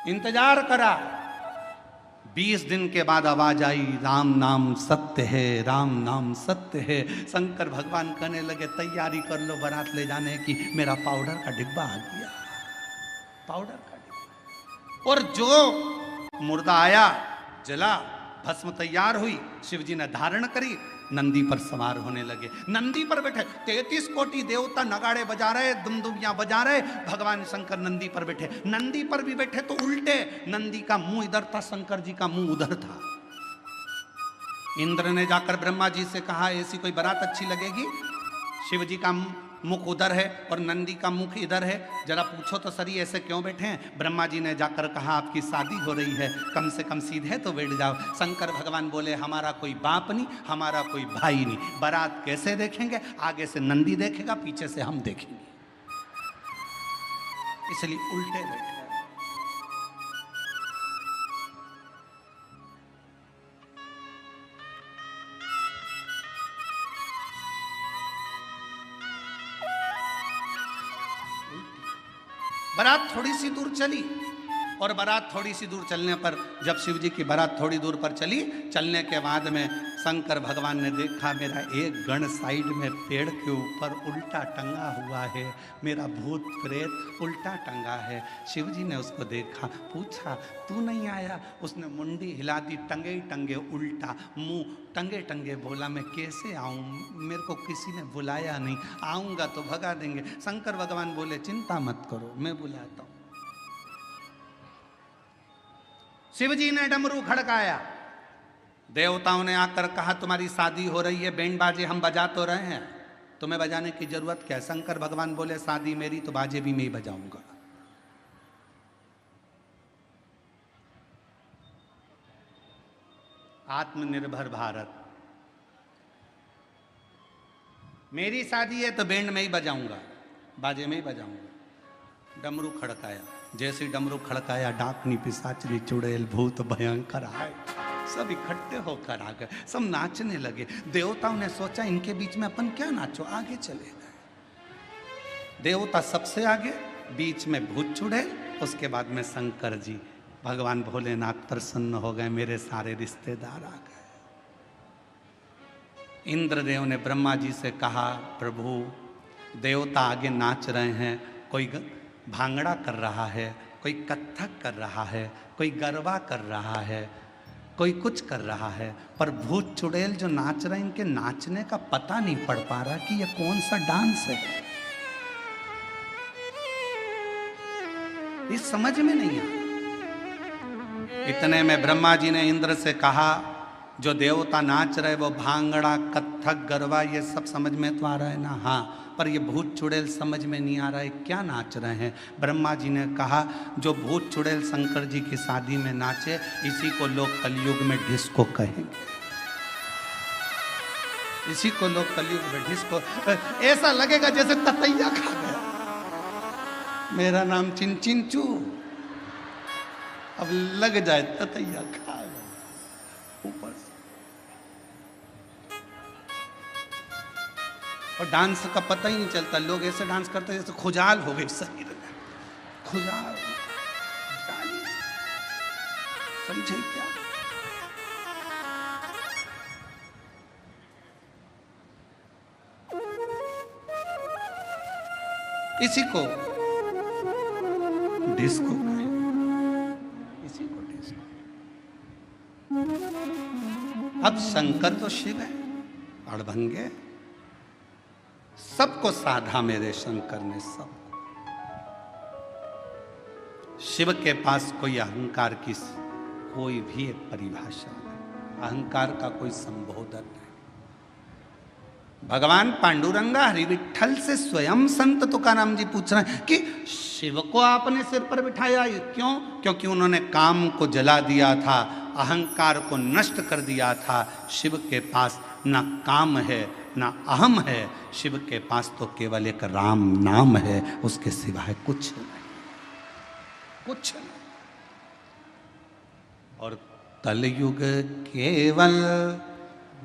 इंतजार करा। 20 दिन के बाद आवाज आई, राम नाम सत्य है, राम नाम सत्य है। शंकर भगवान कहने लगे तैयारी कर लो बारात ले जाने की, मेरा पाउडर का डिब्बा आ गया, पाउडर का डिब्बा। और जो मुर्दा आया, जला, भस्म तैयार हुई, शिव जी ने धारण करी, नंदी पर सवार होने लगे। नंदी पर बैठे 33 कोटि देवता नगाड़े बजा रहे, दुमदुमियां बजा रहे, भगवान शंकर नंदी पर बैठे। नंदी पर भी बैठे तो उल्टे, नंदी का मुंह इधर था, शंकर जी का मुंह उधर था। इंद्र ने जाकर ब्रह्मा जी से कहा ऐसी कोई बारात अच्छी लगेगी, शिव जी का मुख उधर है और नंदी का मुख इधर है, जरा पूछो तो सही ऐसे क्यों बैठे हैं। ब्रह्मा जी ने जाकर कहा आपकी शादी हो रही है, कम से कम सीधे तो बैठ जाओ। शंकर भगवान बोले हमारा कोई बाप नहीं, हमारा कोई भाई नहीं, बारात कैसे देखेंगे, आगे से नंदी देखेगा, पीछे से हम देखेंगे, इसलिए उल्टे बैठे। बारात थोड़ी सी दूर चली, और बारात थोड़ी सी दूर चलने पर, जब शिव जी की बारात थोड़ी दूर पर चली, चलने के बाद में शंकर भगवान ने देखा मेरा एक गण साइड में पेड़ के ऊपर उल्टा टंगा हुआ है, मेरा भूत प्रेत उल्टा टंगा है। शिव जी ने उसको देखा, पूछा तू नहीं आया, उसने मुंडी हिला दी, टंगे टंगे उल्टा, मुंह टंगे टंगे बोला मैं कैसे आऊं, मेरे को किसी ने बुलाया नहीं, आऊंगा तो भगा देंगे। शंकर भगवान बोले चिंता मत करो, मैं बुलाता हूं। शिव जी ने डमरू खड़काया, देवताओं ने आकर कहा तुम्हारी शादी हो रही है, बैंड बाजे हम बजा तो रहे हैं, तुम्हें बजाने की जरूरत क्या है। शंकर भगवान बोले शादी मेरी तो बाजे भी मैं ही बजाऊंगा। आत्मनिर्भर भारत। मेरी शादी है तो बैंड में ही बजाऊंगा, बाजे में ही बजाऊंगा। डमरू खड़काया, जैसे डमरू खड़काया डाकनी पिशाचनी चुड़ैल भूत भयंकर आए, सब इकट्ठे होकर आ गए, सब नाचने लगे। देवताओं ने सोचा इनके बीच में अपन क्या नाचो, आगे चले गए। देवता सबसे आगे, बीच में भूत चुड़ैल, उसके बाद में शंकर जी। भगवान भोलेनाथ प्रसन्न हो गए, मेरे सारे रिश्तेदार आ गए। इंद्रदेव ने ब्रह्मा जी से कहा, प्रभु देवता आगे नाच रहे हैं, कोई भांगड़ा कर रहा है, कोई कत्थक कर रहा है, कोई गरबा कर रहा है, कोई कुछ कर रहा है, पर भूत चुड़ैल जो नाच रहे हैं इनके नाचने का पता नहीं पड़ पा रहा कि ये कौन सा डांस है। ये समझ में नहीं आ। इतने में ब्रह्मा जी ने इंद्र से कहा, जो देवता नाच रहे वो भांगड़ा कत्थक गरबा ये सब समझ में तो आ रहा है ना? हाँ, पर ये भूत चुड़ैल समझ में नहीं आ रहा है क्या नाच रहे हैं। ब्रह्मा जी ने कहा, जो भूत चुड़ैल शंकर जी की शादी में नाचे इसी को लोग कलयुग में डिस्को कहेंगे, इसी को लोग कलयुग में डिस्को। ऐसा लगेगा जैसे ततैया खा गया। मेरा नाम चिंचिंचू, अब लग जाए ततैया खा गया ऊपर से। और डांस का पता ही नहीं चलता, लोग ऐसे डांस करते हैं जैसे खुजाल हो गई शरीर में, खुजाल। समझे क्या? इसी को डिस्को कहें, इसी को डिस्को। अब शंकर तो शिव है, अड़भंगे, सबको साधा मेरे शंकर ने, सब। शिव के पास कोई अहंकार की कोई भी एक परिभाषा नहीं, अहंकार का कोई संबोधन नहीं। भगवान पांडुरंगा हरि विठल से स्वयं संत तुकाराम जी पूछ रहे हैं कि शिव को आपने सिर पर बिठाया, क्यों? क्योंकि उन्होंने काम को जला दिया था, अहंकार को नष्ट कर दिया था। शिव के पास ना काम है ना अहम है, शिव के पास तो केवल एक राम नाम है, उसके सिवाय कुछ नहीं, कुछ नहीं। और कलयुग केवल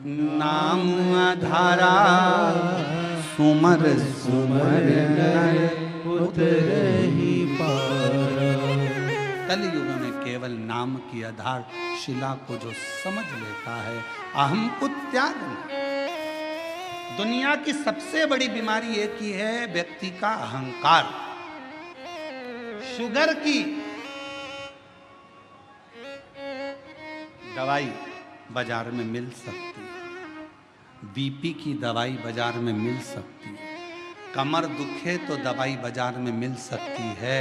नाम आधारा, सुमर सुमर नर उतरहि पारा। कलयुग में केवल नाम की आधार शिला को जो समझ लेता है, अहम को त्याग नहीं। दुनिया की सबसे बड़ी बीमारी एक ही है, व्यक्ति का अहंकार। शुगर की दवाई बाजार में मिल सकती है, बीपी की दवाई बाजार में मिल सकती है, कमर दुखे तो दवाई बाजार में मिल सकती है,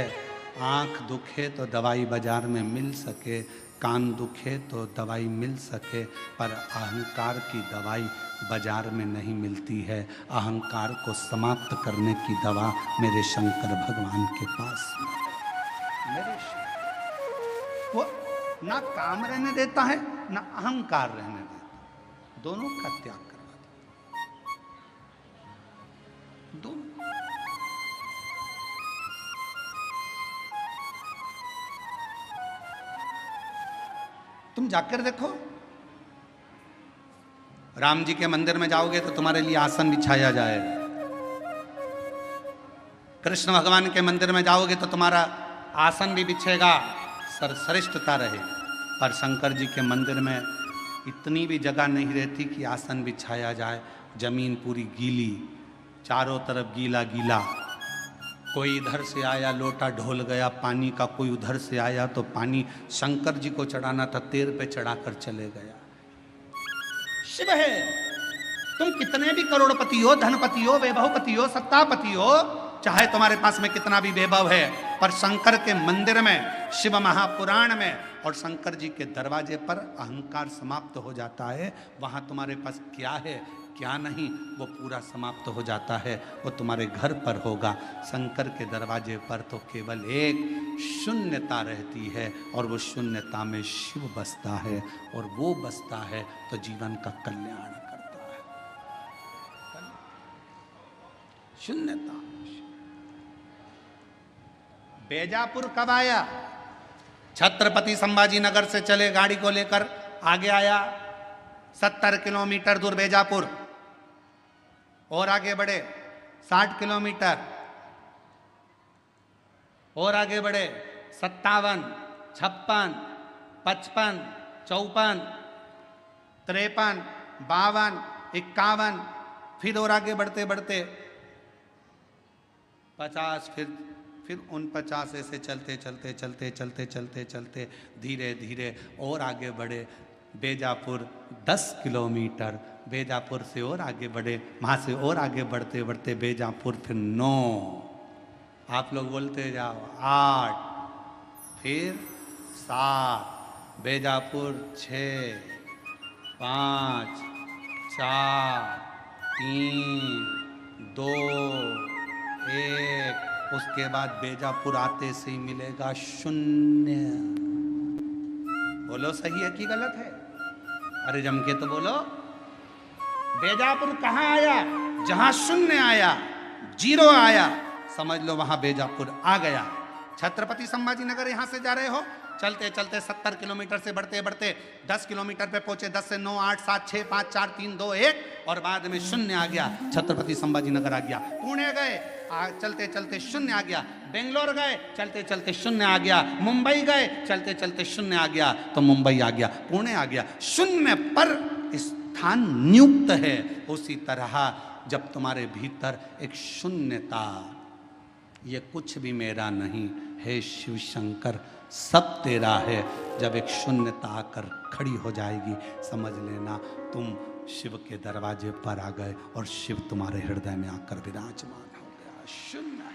आंख दुखे तो दवाई बाजार में मिल सके, कान दुखे तो दवाई मिल सके, पर अहंकार की दवाई बाजार में नहीं मिलती है। अहंकार को समाप्त करने की दवा मेरे शंकर भगवान के पास है। मेरे वो ना काम रहने देता है ना अहंकार रहने देता, दोनों का त्याग करवा देता, दोनों। तुम जाकर देखो, राम जी के मंदिर में जाओगे तो तुम्हारे लिए आसन बिछाया जाएगा, कृष्ण भगवान के मंदिर में जाओगे तो तुम्हारा आसन भी बिछेगा, सरसरिष्ठता रहे। पर शंकर जी के मंदिर में इतनी भी जगह नहीं रहती कि आसन बिछाया जाए, जमीन पूरी गीली, चारों तरफ गीला गीला। कोई इधर से आया लोटा ढोल गया पानी का, कोई उधर से आया तो पानी शंकर जी को चढ़ाना था, तेर पे चढ़ाकर चले गया। शिव है, तुम कितने भी करोड़पति हो, धनपति हो, वैभवपति हो, सत्तापति हो, चाहे तुम्हारे पास में कितना भी वैभव है, पर शंकर के मंदिर में, शिव महापुराण में और शंकर जी के दरवाजे पर अहंकार समाप्त हो जाता है। वहां तुम्हारे पास क्या है क्या नहीं, वो पूरा समाप्त हो जाता है। वो तुम्हारे घर पर होगा। शंकर के दरवाजे पर तो केवल एक शून्यता रहती है, और वो शून्यता में शिव बसता है, और वो बसता है तो जीवन का कल्याण करता है। शून्यता। बेजापुर कब आया? छत्रपति संभाजी नगर से चले गाड़ी को लेकर, आगे आया 70 किलोमीटर दूर बेजापुर, और आगे बढ़े 60 किलोमीटर, और आगे बढ़े 57, 56, 55, 54, 53, 52, 51, फिर और आगे बढ़ते बढ़ते 50, फिर 49, ऐसे चलते चलते चलते चलते चलते चलते धीरे धीरे और आगे बढ़े बेजापुर 10 किलोमीटर, बेजापुर से और आगे बढ़े, वहाँ से और आगे बढ़ते बढ़ते बेजापुर फिर 9, आप लोग बोलते जाओ 8, फिर 7, बेजापुर 6, 5, 4, 3, 2, 1। उसके बाद बेजापुर आते से ही मिलेगा शून्य। बोलो सही है कि गलत है? अरे जम के तो बोलो। बेजापुर कहाँ आया? जहां शून्य आया, जीरो आया, समझ लो वहां बेजापुर आ गया। छत्रपति संभाजी नगर यहां से जा रहे हो, चलते चलते 70 किलोमीटर से बढ़ते बढ़ते 10 किलोमीटर पे पहुंचे, 10 से 9, 8, 7, 6, 5, 4, 3, 2, 1, और बाद में शून्य आ गया। छत्रपति संभाजी नगर आ गया। पुणे गए, चलते चलते शून्य आ गया। बेंगलोर गए, चलते चलते शून्य आ गया। मुंबई गए, चलते चलते शून्य आ गया, तो मुंबई आ गया, पुणे आ गया। शून्य पर स्थान नियुक्त है। उसी तरह जब तुम्हारे भीतर एक शून्यता, ये कुछ भी मेरा नहीं है शिव शंकर, सब तेरा है, जब एक शून्यता आकर खड़ी हो जाएगी, समझ लेना तुम शिव के दरवाजे पर आ गए और शिव तुम्हारे हृदय में आकर विराजमान हो गया। शून्य है।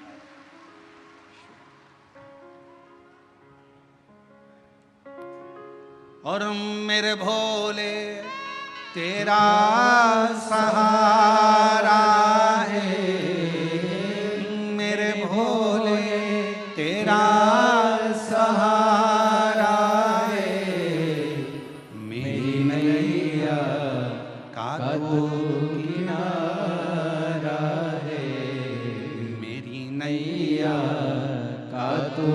और मेरे भोले तेरा सहारा है, मेरे भोले तेरा सहारा है, मेरी नैया का तो किनारा है, मेरी नैया का तो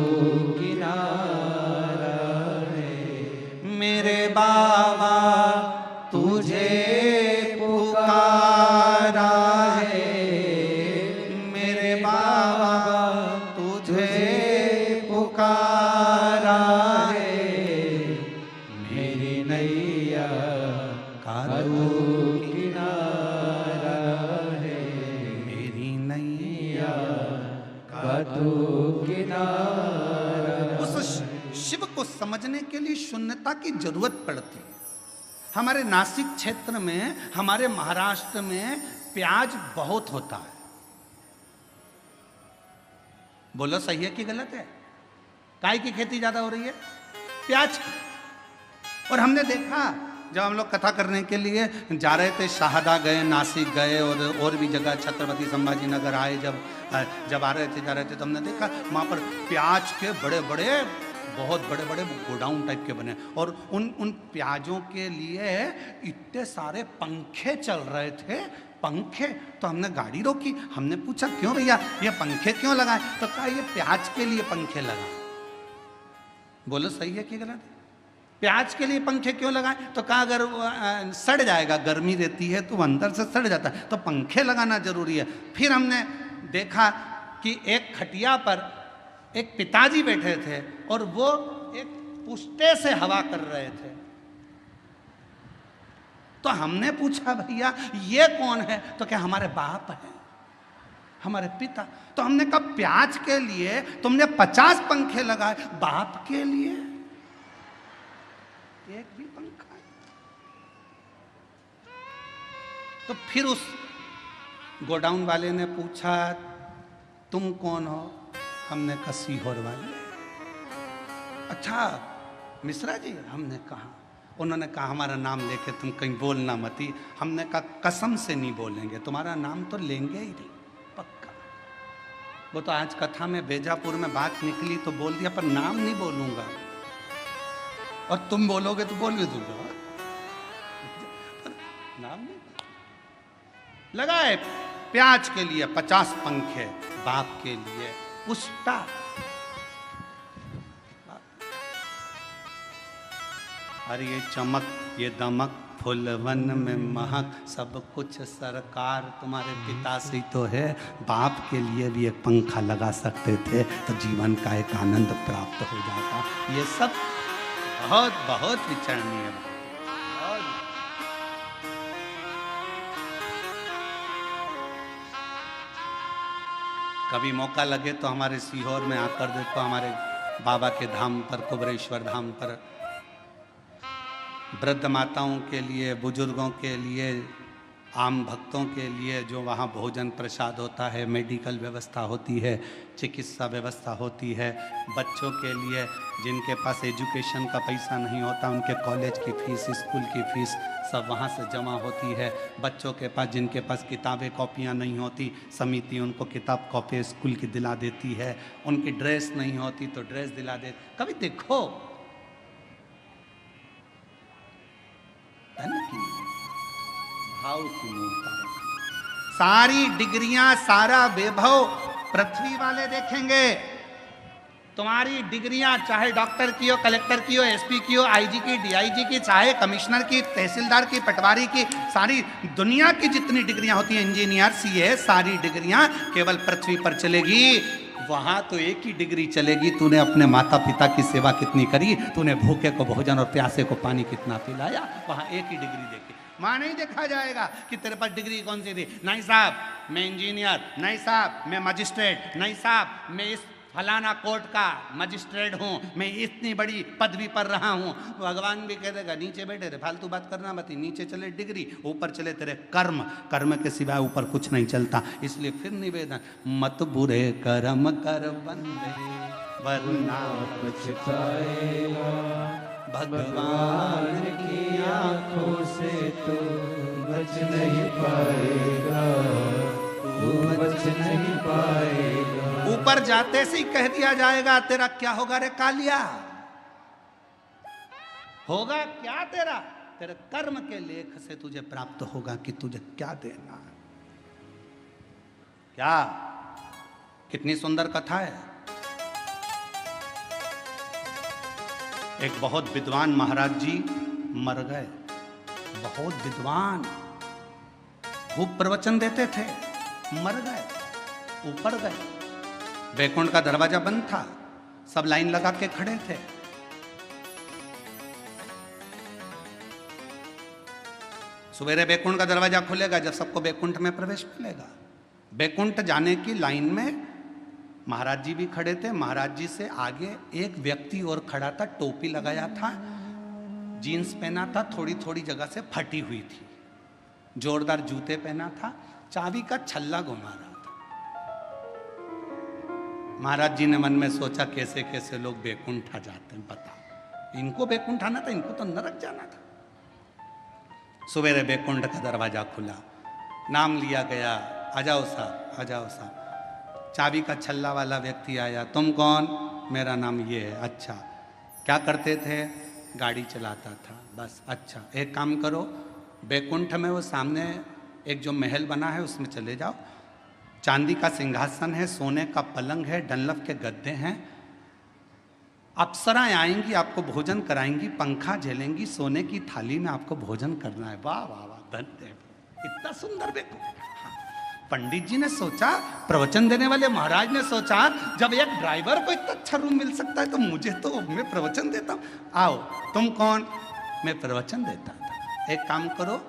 किनारा है। मेरे बाबा तुझे पुकारा है, मेरे बाबा तुझे पुकारा है, मेरी नैया का तू किनारा है, मेरी नैया का तू किनारा। उस शिव को समझने के लिए शून्यता की जरूरत पड़ती है। हमारे नासिक क्षेत्र में, हमारे महाराष्ट्र में प्याज बहुत होता है। बोलो सही है कि गलत है? काय की खेती ज्यादा हो रही है? प्याज की। और हमने देखा, जब हम लोग कथा करने के लिए जा रहे थे, शाहदा गए, नासिक गए, और भी जगह छत्रपति संभाजी नगर आए, जब आ रहे थे, जा रहे थे, तो हमने देखा वहाँ पर प्याज के बड़े बड़े, बहुत बड़े बड़े गोडाउन टाइप के बने, और उन प्याजों के लिए इतने सारे पंखे चल रहे थे। पंखे, तो हमने गाड़ी रोकी, हमने पूछा क्यों भैया ये पंखे क्यों लगाए? तो कहा ये प्याज के लिए पंखे लगाए। बोलो सही है कि गलत है? प्याज के लिए पंखे क्यों लगाए? तो कहा अगर सड़ जाएगा, गर्मी रहती है तो अंदर से सड़ जाता है, तो पंखे लगाना जरूरी है। फिर हमने देखा कि एक खटिया पर एक पिताजी बैठे थे, और वो एक पुष्टे से हवा कर रहे थे। तो हमने पूछा भैया ये कौन है? तो क्या हमारे बाप है, हमारे पिता। तो हमने कहा प्याज के लिए तुमने 50 पंखे लगाए, बाप के लिए एक भी पंखा। तो फिर उस गोडाउन वाले ने पूछा तुम कौन हो? हमने कहा सीहोर वाले। अच्छा मिश्रा जी? हमने कहा। उन्होंने कहा हमारा नाम लेके तुम कहीं बोलना मती। हमने कहा कसम से नहीं बोलेंगे, तुम्हारा नाम तो लेंगे ही नहीं, पक्का। वो तो आज कथा में बेजापुर में बात निकली तो बोल दिया, पर नाम नहीं बोलूंगा, और तुम बोलोगे तो बोल भी दूंगा, नाम नहीं। लगाए प्याज के लिए 50 पंखे, बाप के लिए पुष्टा। अरे ये चमक ये दमक फुलवन में महक सब कुछ सरकार तुम्हारे पिता से तो है। बाप के लिए भी एक पंखा लगा सकते थे तो जीवन का एक आनंद प्राप्त हो जाता। ये सब बहुत बहुत विचारणीय है। कभी मौका लगे तो हमारे सीहोर में आकर देखो, हमारे बाबा के धाम पर, कुबरेश्वर धाम पर वृद्ध माताओं के लिए, बुजुर्गों के लिए, आम भक्तों के लिए जो वहाँ भोजन प्रसाद होता है, मेडिकल व्यवस्था होती है, चिकित्सा व्यवस्था होती है। बच्चों के लिए जिनके पास एजुकेशन का पैसा नहीं होता, उनके कॉलेज की फ़ीस, स्कूल की फ़ीस सब वहाँ से जमा होती है। बच्चों के पास जिनके पास किताबें कॉपियाँ नहीं होती, समिति उनको किताब कॉपी स्कूल की दिला देती है। उनकी ड्रेस नहीं होती तो ड्रेस दिला दे। कभी देखो धन की भाव की मूर्ता, सारी डिग्रियां, सारा वैभव पृथ्वी वाले देखेंगे। तुम्हारी डिग्रियां चाहे डॉक्टर की हो, कलेक्टर की हो, एसपी की हो, आईजी की, डीआईजी की, चाहे कमिश्नर की, तहसीलदार की, पटवारी की, सारी दुनिया की जितनी डिग्रियां होती हैं, इंजीनियर, सीए, सारी डिग्रियां केवल पृथ्वी पर चलेगी। वहां तो एक ही डिग्री चलेगी, तूने अपने माता पिता की सेवा कितनी करी, तूने भूखे को भोजन और प्यासे को पानी कितना पिलाया, वहां एक ही डिग्री देखी। वहां नहीं देखा जाएगा कि तेरे पास डिग्री कौन सी थी। नहीं साहब मैं इंजीनियर, नहीं साहब मैं मजिस्ट्रेट, नहीं साहब मैं इस फलाना कोर्ट का मजिस्ट्रेट हूँ, मैं इतनी बड़ी पदवी पर रहा हूँ। भगवान भी कह देगा नीचे बैठे रे, फालतू बात करना मत। नीचे चले डिग्री, ऊपर चले तेरे कर्म, कर्म के सिवाय ऊपर कुछ नहीं चलता। इसलिए फिर निवेदन, मत बुरे कर्म कर बंदे वरना पछताएगा, भगवान की आंखों से तो बच नहीं पाएगा, तू बच नहीं पाएगा। ऊपर जाते से ही कह दिया जाएगा तेरा क्या होगा रे कालिया, होगा क्या तेरा, तेरे कर्म के लेख से तुझे प्राप्त होगा कि तुझे क्या देना है। क्या कितनी सुंदर कथा है। एक बहुत विद्वान महाराज जी मर गए, बहुत विद्वान, खूब प्रवचन देते थे, मर गए, ऊपर गए। वैकुंठ का दरवाजा बंद था, सब लाइन लगा के खड़े थे। सवेरे वैकुंठ का दरवाजा खुलेगा जब सबको वैकुंठ में प्रवेश मिलेगा। वैकुंठ जाने की लाइन में महाराज जी भी खड़े थे। महाराज जी से आगे एक व्यक्ति और खड़ा था, टोपी लगाया था, जीन्स पहना था, थोड़ी थोड़ी जगह से फटी हुई थी, जोरदार जूते पहना था, चाबी का छल्ला घुमा रहा था। महाराज जी ने मन में सोचा कैसे कैसे लोग वैकुंठ आ जाते हैं, बताओ इनको वैकुंठ आना था, इनको तो नरक जाना था। सवेरे वैकुंठ का दरवाजा खुला, नाम लिया गया, आ जाओ साहब, आ जाओ साहब। चाबी का छल्ला वाला व्यक्ति आया, तुम कौन? मेरा नाम ये है। अच्छा, क्या करते थे? गाड़ी चलाता था, बस। अच्छा, एक काम करो, वैकुंठ में वो सामने एक जो महल बना है उसमें चले जाओ, चांदी का सिंहासन है, सोने का पलंग है, डनलप के गद्दे हैं, अप्सराएं आएंगी, आपको भोजन कराएंगी, पंखा झेलेंगी, सोने की थाली में आपको भोजन करना है। वाह वाह वाह, धन्य, इतना सुंदर वैकुंठ। पंडित जी ने सोचा, प्रवचन देने वाले महाराज ने सोचा, जब एक ड्राइवर को इतना अच्छा रूम मिल सकता है तो मुझे तो, मैं प्रवचन देता हूँ। आओ, तुम कौन? मैं प्रवचन देता था। एक काम करो,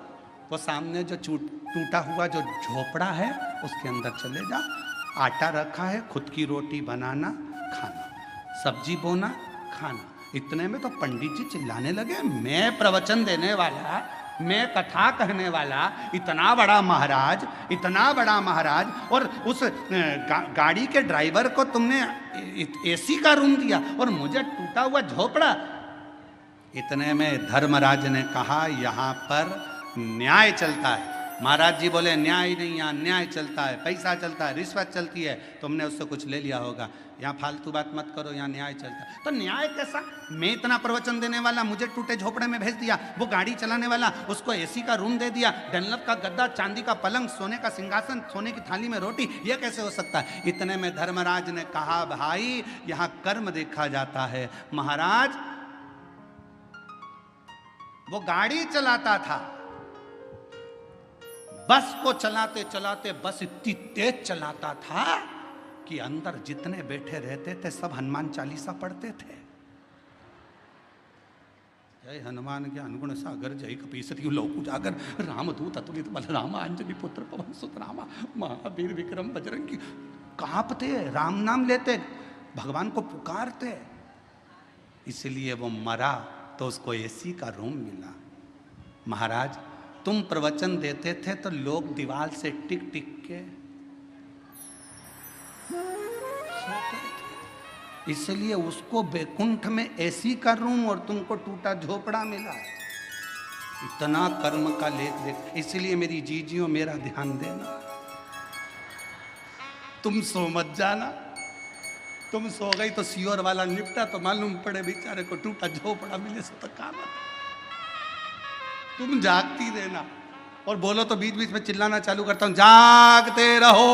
वो सामने जो टूटा हुआ जो झोपड़ा है उसके अंदर चले जाओ, आटा रखा है, खुद की रोटी बनाना, खाना, सब्जी बोना, खाना। इतने में तो पंडित जी चिल्लाने लगे, मैं प्रवचन देने वाला, मैं कथा कहने वाला, इतना बड़ा महाराज, इतना बड़ा महाराज, और उस गाड़ी के ड्राइवर को तुमने एसी का रूम दिया और मुझे टूटा हुआ झोपड़ा। इतने में धर्मराज ने कहा यहाँ पर न्याय चलता है। महाराज जी बोले न्याय नहीं, यहाँ न्याय चलता है, पैसा चलता है, रिश्वत चलती है, तुमने उससे कुछ ले लिया होगा, यहाँ फालतू बात मत करो, यहाँ न्याय चलता है। तो न्याय कैसा? मैं इतना प्रवचन देने वाला मुझे टूटे झोपड़े में भेज दिया, वो गाड़ी चलाने वाला उसको एसी का रूम दे दिया, डनलप का गद्दा, चांदी का पलंग, सोने का सिंहासन, सोने की थाली में रोटी, ये कैसे हो सकता है? इतने में धर्मराज ने कहा भाई यहाँ कर्म देखा जाता है। महाराज वो गाड़ी चलाता था, बस को चलाते चलाते बस इतनी तेज चलाता था कि अंदर जितने बैठे रहते थे सब हनुमान चालीसा पढ़ते थे। जय हनुमान ज्ञान गुण सागर, जय कपीसति लोक उजागर, रामदूत अतुलित बल, राम अंजनी पुत्र पवन सुत रामा, महावीर विक्रम बजरंगी। कांपते, राम नाम लेते, भगवान को पुकारते। इसलिए वो मरा तो उसको एसी का रूम मिला। महाराज तुम प्रवचन देते थे तो लोग दीवार से टिक टिक के सोते थे, इसलिए उसको बैकुंठ में एसी का रूम और तुमको टूटा झोपड़ा मिला। इतना कर्म का लेख देख। इसलिए मेरी जीजियों मेरा ध्यान देना, तुम सो मत जाना। तुम सो गई तो सियोर वाला निपटा तो मालूम पड़े बेचारे को टूटा झोपड़ा मिले सो तो काम। तुम जागती रहना। और बोलो तो बीच बीच में चिल्लाना चालू करता हूं, जागते रहो।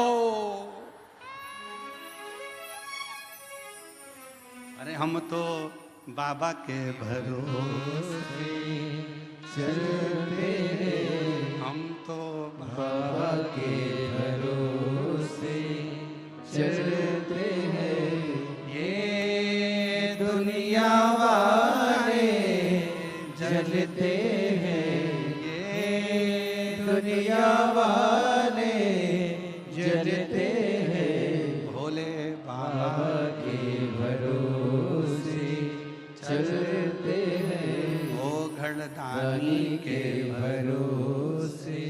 अरे हम तो बाबा के भरोसे चलते हैं, हम तो बाबा के भरोसे चलते हैं। ये दुनिया वाले जलते दुनिया वाले जलते हैं, भोले बाबा के भरोसे चलते हैं। ओ घड़दानी के भरोसे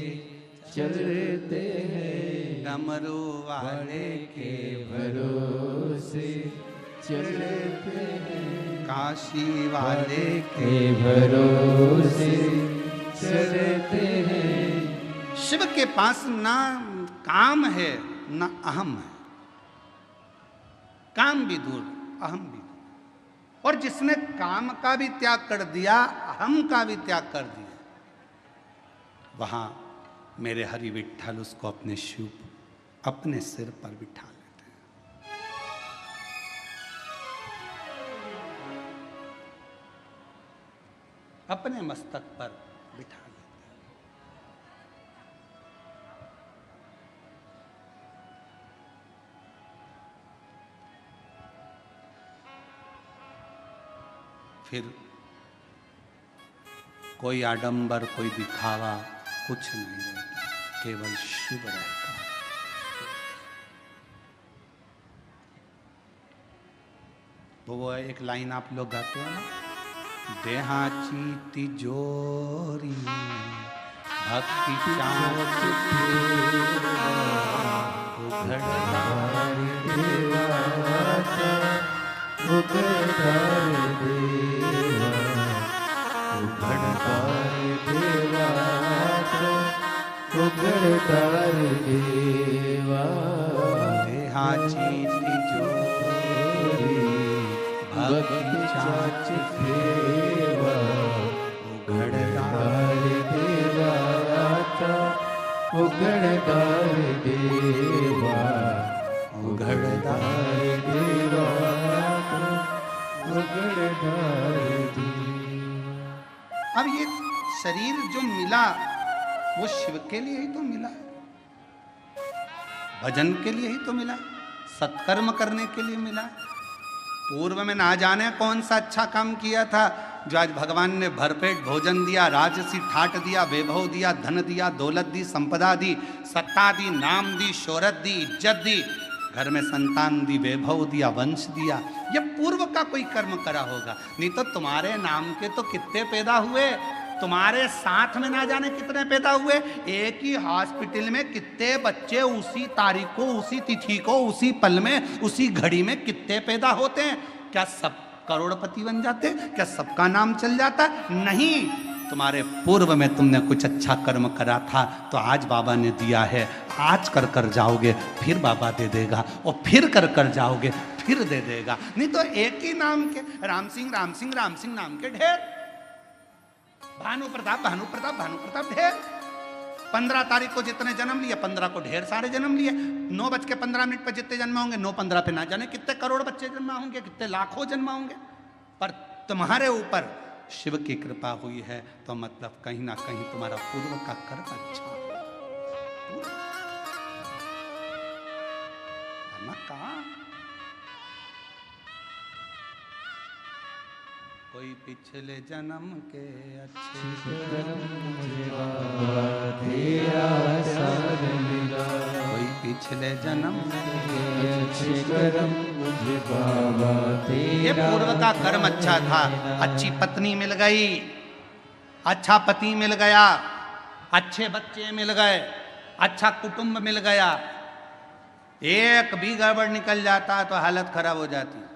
चलते हैं, डमरू वाले के भरोसे चलते हैं, काशी वाले के भरोसे चलते हैं। शिव के पास ना काम है ना अहम है। काम भी दूर, अहम भी दूर। और जिसने काम का भी त्याग कर दिया, अहम का भी त्याग कर दिया, वहां मेरे हरि विठ्ठल उसको अपने शिव अपने सिर पर बिठा लेते हैं। अपने मस्तक पर बिठा लेते हैं। फिर कोई आडंबर, कोई दिखावा कुछ नहीं रहता, केवल शिव रहता है। तो वो एक लाइन आप लोग गाते हो ना, देहाची तिजोरी भक्ति चाँच उघड़दार देवा, देहाची तिजोरी भक्ति चाँच फेवा, उघड़दार देवा, उघड़दार देवा, उघड़दार देवा, उघड़दार देवा। अब ये शरीर जो मिला वो शिव के लिए ही तो मिला, भजन के लिए ही तो मिला, सत्कर्म करने के लिए मिला। पूर्व में ना जाने कौन सा अच्छा काम किया था जो आज भगवान ने भरपेट भोजन दिया, राजसी ठाट दिया, वैभव दिया, धन दिया, दौलत दी, संपदा दी, सत्ता दी, नाम दी, शोहरत दी, इज्जत दी, घर में संतान दी, वैभव दिया, वंश दिया। ये पूर्व का कोई कर्म करा होगा, नहीं तो तुम्हारे नाम के तो कितने पैदा हुए, तुम्हारे साथ में ना जाने कितने पैदा हुए। एक ही हॉस्पिटल में कितने बच्चे उसी तारीख को, उसी तिथि को, उसी पल में, उसी घड़ी में कितने पैदा होते हैं। क्या सब करोड़पति बन जाते? क्या सबका नाम चल जाता? नहीं, तुम्हारे पूर्व में तुमने कुछ अच्छा कर्म करा था तो आज बाबा ने दिया है, आज कर कर जाओगे फिर बाबा दे देगा, और फिर कर कर जाओगे फिर दे देगा। नहीं तो एक ही नाम के राम सिंह राम सिंह राम सिंह नाम के ढेर, भानु प्रताप भानु प्रताप भानु प्रताप ढेर। 15 तारीख को जितने जन्म लिए 15 को ढेर सारे जन्म लिए। 9:15 पर जितने जन्म होंगे 9:15 पे ना जाने कितने करोड़ बच्चे जन्म होंगे, कितने लाखों जन्म होंगे। पर तुम्हारे ऊपर शिव की कृपा हुई है तो मतलब कहीं ना कहीं तुम्हारा पूर्व का कर्म अच्छा है। कहा कोई पिछले जन्म के अच्छे कर्म मुझे बाबा तेरा साथ मिला, कोई पिछले जन्म के अच्छे कर्म मुझे बाबा तेरा। ये पूर्व का कर्म अच्छा था, अच्छी पत्नी मिल गई, अच्छा पति मिल गया, अच्छे बच्चे मिल गए, अच्छा कुटुंब मिल गया। एक भी गड़बड़ निकल जाता तो हालत खराब हो जाती।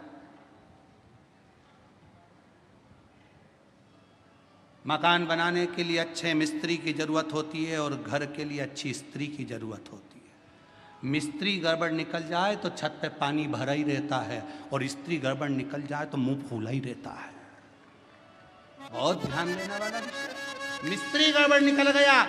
मकान बनाने के लिए अच्छे मिस्त्री की जरूरत होती है और घर के लिए अच्छी स्त्री की जरूरत होती है। मिस्त्री गड़बड़ निकल जाए तो छत पे पानी भरा ही रहता है और स्त्री गड़बड़ निकल जाए तो मुंह फूला ही रहता है। बहुत ध्यान देने वाला विषय। मिस्त्री गड़बड़ निकल गया,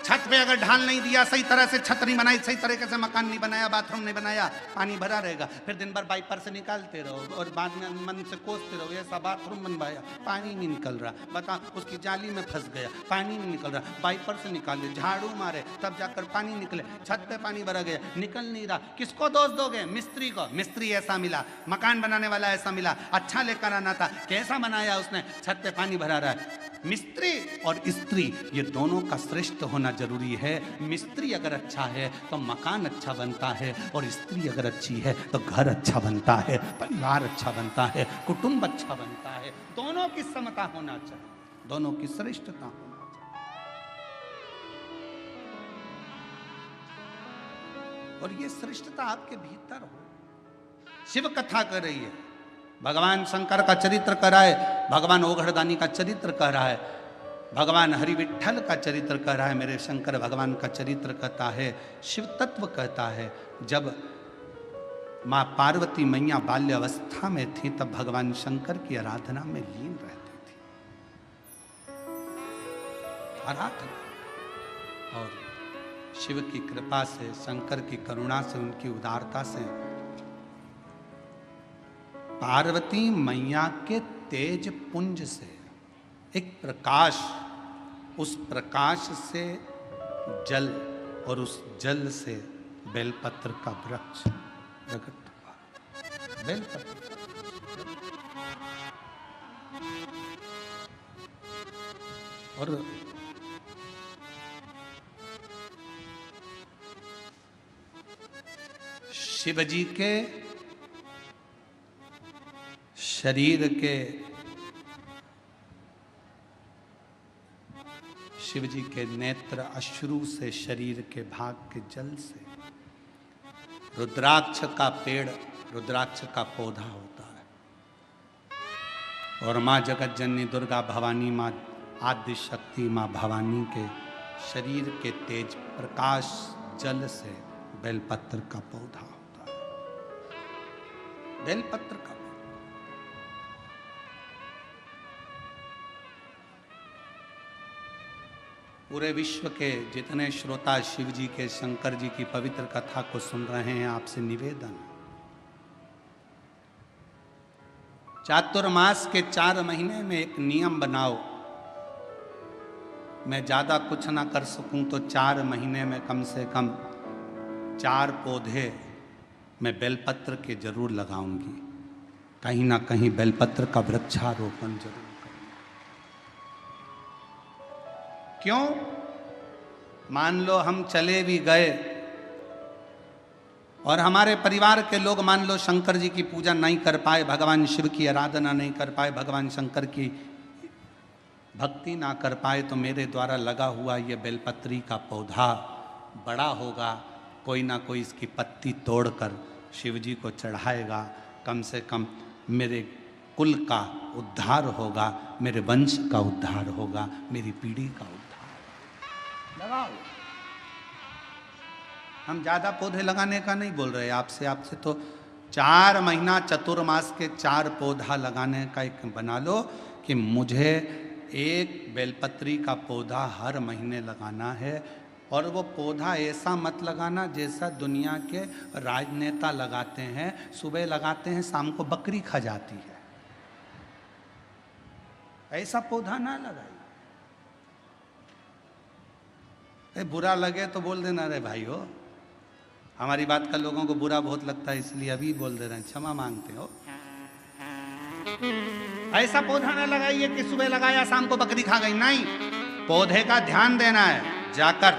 छत पे अगर ढाल नहीं दिया, सही तरह से छत नहीं बनाई, सही तरीके से मकान नहीं बनाया, बाथरूम नहीं बनाया, पानी भरा रहेगा। फिर दिन भर वाइपर से निकालते रहो और बाद में मन से कोसते रहो, ऐसा बाथरूम बनवाया, पानी नहीं निकल रहा, बता उसकी जाली में फंस गया, पानी नहीं निकल रहा, वाइपर से निकाले, झाड़ू मारे तब जाकर पानी निकले, छत पे पानी भरा गया, निकल नहीं रहा। किसको दोष दोगे? मिस्त्री को। मिस्त्री ऐसा मिला, मकान बनाने वाला ऐसा मिला, अच्छा लेकर आना था, कैसा बनाया उसने, छत पे पानी भरा रहा है। मिस्त्री और स्त्री ये दोनों का श्रेष्ठ होना जरूरी है। मिस्त्री अगर अच्छा है तो मकान अच्छा बनता है और स्त्री अगर अच्छी है तो घर अच्छा बनता है, परिवार अच्छा बनता है, कुटुंब अच्छा बनता है। दोनों की समता होना चाहिए, दोनों की श्रेष्ठता होना चाहिए और ये श्रेष्ठता आपके भीतर हो। शिव कथा कर रही है, भगवान शंकर का चरित्र कर रहा है, भगवान ओघड़दानी का चरित्र कर रहा है, भगवान हरि विठ्ठल का चरित्र कर रहा है, मेरे शंकर भगवान का चरित्र कहता है, शिव तत्व कहता है। जब माँ पार्वती मैया बाल्य अवस्था में थी तब भगवान शंकर की आराधना में लीन रहती थी, आराधना। और शिव की कृपा से, शंकर की करुणा से, उनकी उदारता से पार्वती मैया के तेज पुंज से एक प्रकाश, उस प्रकाश से जल और उस जल से बेलपत्र का वृक्ष प्रकट हुआ। बेलपत्र और शिव जी के शरीर के, शिव जी के नेत्र अश्रु से, शरीर के भाग के जल से, रुद्राक्ष का पेड़, रुद्राक्ष का पौधा होता है। और माँ जगत जननी दुर्गा भवानी, माँ आदि शक्ति, माँ भवानी के शरीर के तेज प्रकाश जल से बेलपत्र का पौधा होता है। बेलपत्र का पूरे विश्व के जितने श्रोता शिव जी के, शंकर जी की पवित्र कथा को सुन रहे हैं, आपसे निवेदन, चातुर्मास के 4 महीने में एक नियम बनाओ। मैं ज्यादा कुछ ना कर सकूं तो 4 महीने में कम से कम 4 पौधे मैं बेलपत्र के जरूर लगाऊंगी, कहीं ना कहीं बेलपत्र का वृक्षारोपण जरूर। क्यों? मान लो हम चले भी गए और हमारे परिवार के लोग मान लो शंकर जी की पूजा नहीं कर पाए, भगवान शिव की आराधना नहीं कर पाए, भगवान शंकर की भक्ति ना कर पाए, तो मेरे द्वारा लगा हुआ ये बेलपत्री का पौधा बड़ा होगा, कोई ना कोई इसकी पत्ती तोड़कर शिव जी को चढ़ाएगा। कम से कम मेरे कुल का उद्धार होगा, मेरे वंश का उद्धार होगा, मेरी पीढ़ी का उद्धार। लगाओ। हम ज्यादा पौधे लगाने का नहीं बोल रहे आपसे तो 4 महीना चतुर्मास के 4 पौधा लगाने का एक बना लो कि मुझे एक बेलपत्री का पौधा हर महीने लगाना है। और वो पौधा ऐसा मत लगाना जैसा दुनिया के राजनेता लगाते हैं, सुबह लगाते हैं शाम को बकरी खा जाती है, ऐसा पौधा ना लगाइए। बुरा लगे तो बोल देना, रे भाई हो हमारी बात का लोगों को बुरा बहुत लगता है इसलिए अभी बोल दे रहे हैं, क्षमा मांगते हो। ऐसा पौधा ना लगाइए कि सुबह लगाया शाम को बकरी खा गई, नहीं। पौधे का ध्यान देना है जाकर,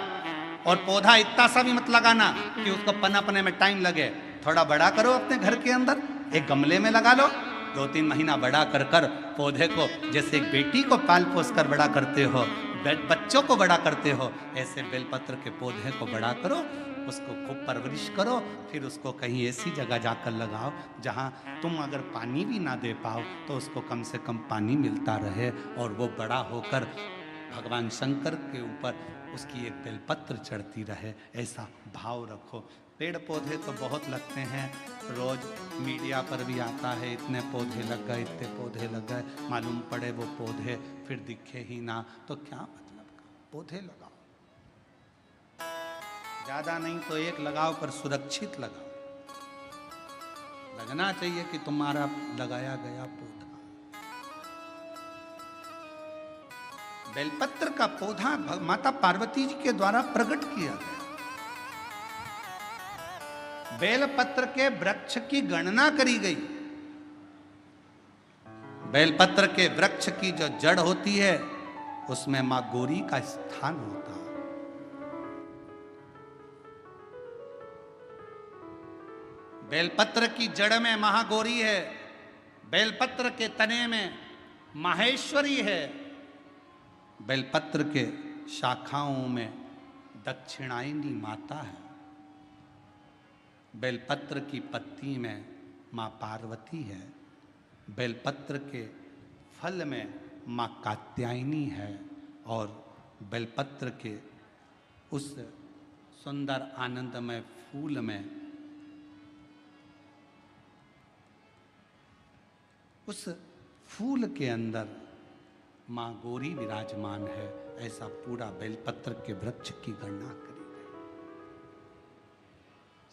और पौधा इतना सा भी मत लगाना कि उसको पनपने में टाइम लगे। थोड़ा बड़ा करो अपने घर के अंदर, एक गमले में लगा लो, 2-3 महीना बड़ा कर कर पौधे को, जैसे एक बेटी को पाल पोस कर बड़ा करते हो, बच्चों को बड़ा करते हो, ऐसे बेलपत्र के पौधे को बड़ा करो, उसको खूब परवरिश करो, फिर उसको कहीं ऐसी जगह जाकर लगाओ जहाँ तुम अगर पानी भी ना दे पाओ तो उसको कम से कम पानी मिलता रहे, और वो बड़ा होकर भगवान शंकर के ऊपर उसकी एक बेलपत्र चढ़ती रहे, ऐसा भाव रखो। पेड़ पौधे तो बहुत लगते हैं, रोज मीडिया पर भी आता है इतने पौधे लग गए, इतने पौधे लग गए, मालूम पड़े वो पौधे फिर दिखे ही ना, तो क्या मतलब का। पौधे लगाओ, ज्यादा नहीं तो एक लगाओ, पर सुरक्षित लगाओ। लगना चाहिए कि तुम्हारा लगाया गया पौधा। बेलपत्र का पौधा माता पार्वती जी के द्वारा प्रकट किया गया। बेलपत्र के वृक्ष की गणना करी गई। बेलपत्र के वृक्ष की जो जड़ होती है उसमें मां गौरी का स्थान होता है। बेलपत्र की जड़ में महागौरी है, बेलपत्र के तने में माहेश्वरी है, बेलपत्र के शाखाओं में दक्षिणायनी माता है, बेलपत्र की पत्ती में माँ पार्वती है, बेलपत्र के फल में माँ कात्यायनी है, और बेलपत्र के उस सुंदर आनंदमय फूल में उस फूल के अंदर माँ गौरी विराजमान है। ऐसा पूरा बेलपत्र के वृक्ष की गणना करी गई।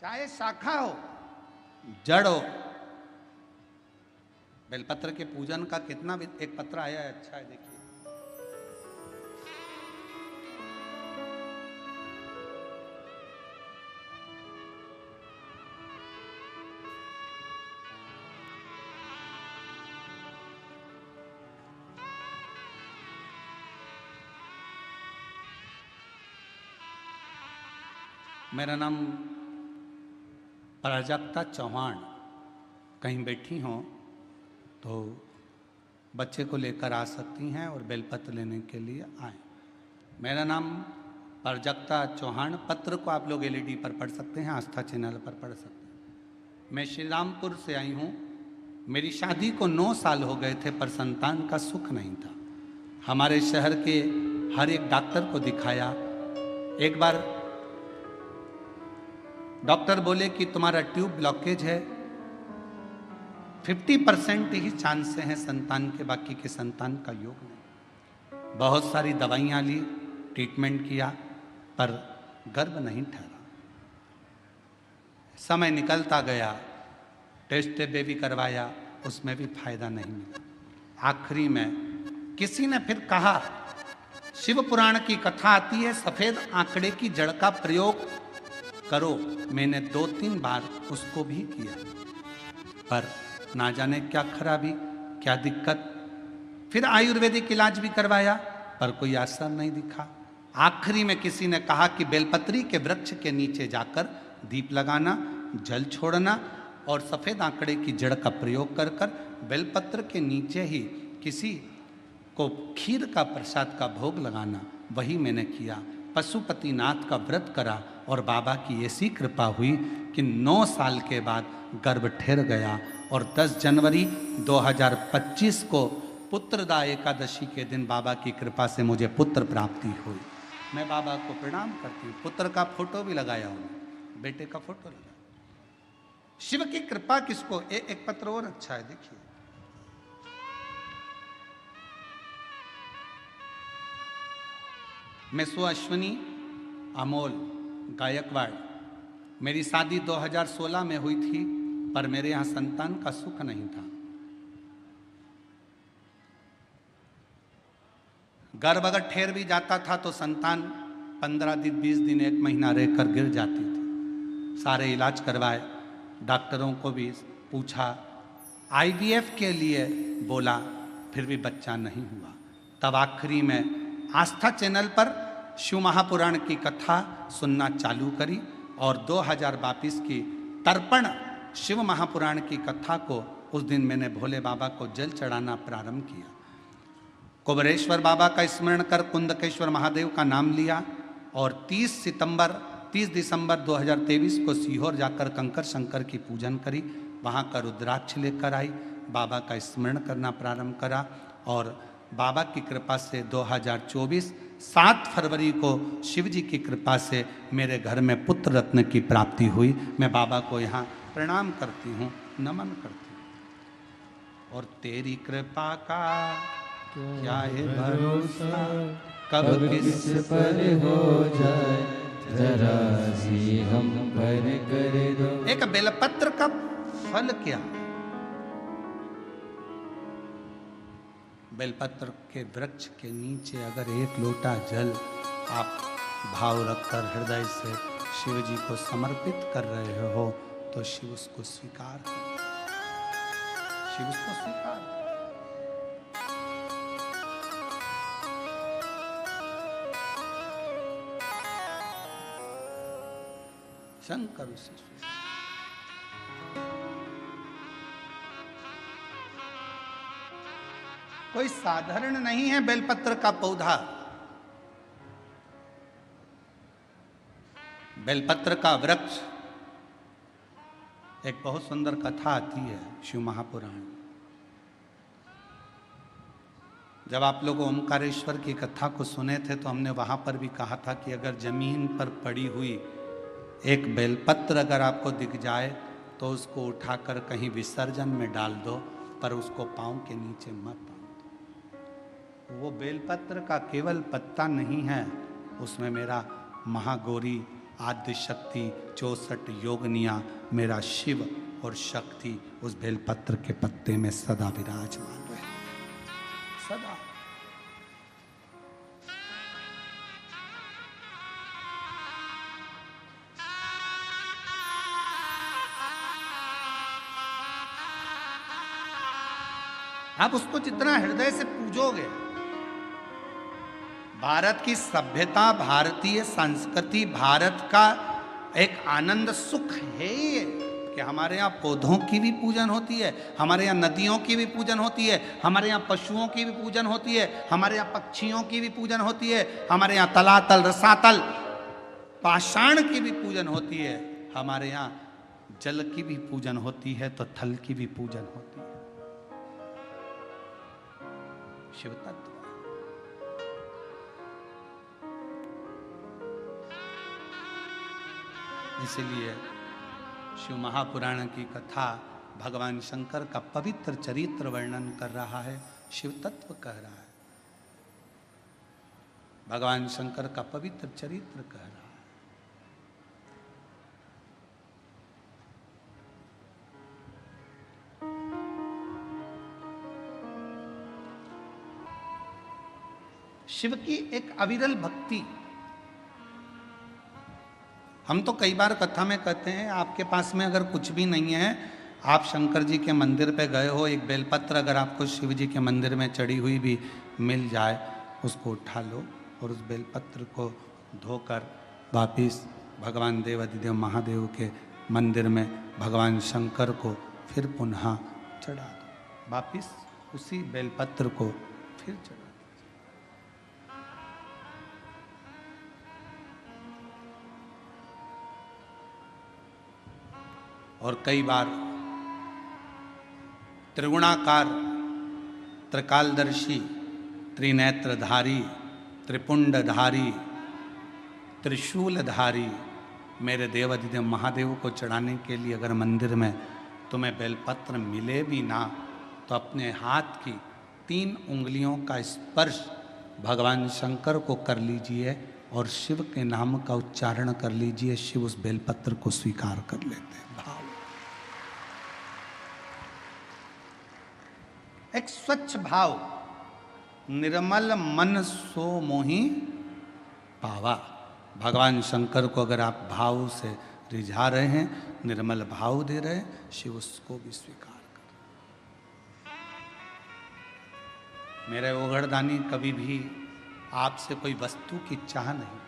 चाहे शाखा हो जड़ हो, बेलपत्र के पूजन का कितना भी एक पत्र आया है, अच्छा है, देखिए। मेरा नाम प्राजक्ता चौहान। कहीं बैठी हों तो बच्चे को लेकर आ सकती हैं और बेलपत्र लेने के लिए आए। मेरा नाम प्राजक्ता चौहान। पत्र को आप लोग एलईडी पर पढ़ सकते हैं, आस्था चैनल पर पढ़ सकते हैं। मैं श्री रामपुर से आई हूँ। मेरी शादी को 9 साल हो गए थे, पर संतान का सुख नहीं था। हमारे शहर के हर एक डॉक्टर को दिखाया। एक बार डॉक्टर बोले कि तुम्हारा ट्यूब ब्लॉकेज है, 50% ही चांस हैं संतान के, बाकी के संतान का योग नहीं। बहुत सारी दवाइयाँ ली, ट्रीटमेंट किया, पर गर्भ नहीं ठहरा। समय निकलता गया, टेस्ट बेबी करवाया, उसमें भी फायदा नहीं मिला। आखिरी में किसी ने फिर कहा, शिव पुराण की कथा आती है, सफेद आंकड़े की जड़ का प्रयोग करो। मैंने 2-3 बार उसको भी किया, पर ना जाने क्या खराबी, क्या दिक्कत। फिर आयुर्वेदिक इलाज भी करवाया, पर कोई असर नहीं दिखा। आखिरी में किसी ने कहा कि बेलपत्री के वृक्ष के नीचे जाकर दीप लगाना, जल छोड़ना और सफेद आंकड़े की जड़ का प्रयोग कर कर बेलपत्र के नीचे ही किसी को खीर का प्रसाद का भोग लगाना। वही मैंने किया। पशुपतिनाथ का व्रत करा और बाबा की ऐसी कृपा हुई कि 9 साल के बाद गर्भ ठहर गया और 10 जनवरी 2025 को पुत्रदा एकादशी के दिन बाबा की कृपा से मुझे पुत्र प्राप्ति हुई। मैं बाबा को प्रणाम करती हूँ। पुत्र का फोटो भी लगाया हूँ, बेटे का फोटो लगाया। शिव की कृपा किसको। एक पत्र और अच्छा है, देखिए। मैं अश्विनी अमोल गायकवाड़। मेरी शादी 2016 में हुई थी, पर मेरे यहाँ संतान का सुख नहीं था। गर्भ अगर ठहर भी जाता था तो संतान 15 दिन 20 दिन 1 महीना रहकर गिर जाती थी। सारे इलाज करवाए, डॉक्टरों को भी पूछा, IVF के लिए बोला, फिर भी बच्चा नहीं हुआ। तब आखिरी में आस्था चैनल पर शिव महापुराण की कथा सुनना चालू करी और 2022 की तर्पण शिव महापुराण की कथा को उस दिन मैंने भोले बाबा को जल चढ़ाना प्रारंभ किया। कुबरेश्वर बाबा का स्मरण कर कुंदकेश्वर महादेव का नाम लिया और 30 दिसंबर 2023 को सीहोर जाकर कंकर शंकर की पूजन करी। वहाँ का रुद्राक्ष लेकर आई, बाबा का स्मरण करना प्रारंभ करा और बाबा की कृपा से 2024 7 फरवरी को शिव जी की कृपा से मेरे घर में पुत्र रत्न की प्राप्ति हुई। मैं बाबा को यहाँ प्रणाम करती हूँ, नमन करती हूँ। और तेरी कृपा का क्या है भरोसा, कब किस पर हो जाए, जरा सी हम पर कर दो। एक बेलपत्र का फल क्या। बेलपत्र के वृक्ष के नीचे अगर 1 लोटा जल आप भाव रखकर हृदय से शिव जी को समर्पित कर रहे हो तो शिव उसको स्वीकार कर, शिव उसको स्वीकार कर। शंकर उसे कोई साधारण नहीं है बेलपत्र का पौधा। बेलपत्र का वृक्ष, एक बहुत सुंदर कथा आती है शिव महापुराण। जब आप लोग ओमकारेश्वर की कथा को सुने थे तो हमने वहां पर भी कहा था कि अगर जमीन पर पड़ी हुई एक बेलपत्र अगर आपको दिख जाए तो उसको उठाकर कहीं विसर्जन में डाल दो, पर उसको पांव के नीचे मत बांध दो। वो बेलपत्र का केवल पत्ता नहीं है, उसमें मेरा महागौरी आद्य शक्ति 64 योगनिया मेरा शिव और शक्ति उस बेलपत्र के पत्ते में सदा विराजमान रहे, सदा। आप उसको जितना हृदय से पूजोगे, भारत की सभ्यता, भारतीय संस्कृति, भारत का एक आनंद सुख है ये कि हमारे यहाँ पौधों की भी पूजन होती है, हमारे यहाँ नदियों की भी पूजन होती है, हमारे यहाँ पशुओं की भी पूजन होती है, हमारे यहाँ पक्षियों की भी पूजन होती है, हमारे यहाँ तलातल, रसातल, पाषाण की भी पूजन होती है, हमारे यहाँ जल की भी पूजन होती है तो थल की भी पूजन होती है। शिव तत्व। इसलिए शिव महापुराण की कथा भगवान शंकर का पवित्र चरित्र वर्णन कर रहा है, शिव तत्व कह रहा है, भगवान शंकर का पवित्र चरित्र कह रहा है। शिव की एक अविरल भक्ति। हम तो कई बार कथा में कहते हैं आपके पास में अगर कुछ भी नहीं है, आप शंकर जी के मंदिर पे गए हो, एक बेलपत्र अगर आपको शिव जी के मंदिर में चढ़ी हुई भी मिल जाए, उसको उठा लो और उस बेलपत्र को धोकर वापिस भगवान देवाधिदेव महादेव के मंदिर में भगवान शंकर को फिर पुनः चढ़ा दो, वापिस उसी बेलपत्र को फिर चढ़ा दो। और कई बार त्रिगुणाकार, त्रिकालदर्शी, त्रिनेत्रधारी, त्रिपुंडधारी, त्रिशूलधारी मेरे देवाधिदेव महादेव को चढ़ाने के लिए अगर मंदिर में तुम्हें बेलपत्र मिले भी ना तो अपने हाथ की 3 उंगलियों का स्पर्श भगवान शंकर को कर लीजिए और शिव के नाम का उच्चारण कर लीजिए। शिव उस बेलपत्र को स्वीकार कर लेते हैं। भाव, एक स्वच्छ भाव, निर्मल मन सो मोहि पावा। भगवान शंकर को अगर आप भाव से रिझा रहे हैं, निर्मल भाव दे रहे हैं, शिव उसको भी स्वीकार कर। मेरे ओघड़दानी कभी भी आपसे कोई वस्तु की चाह नहीं।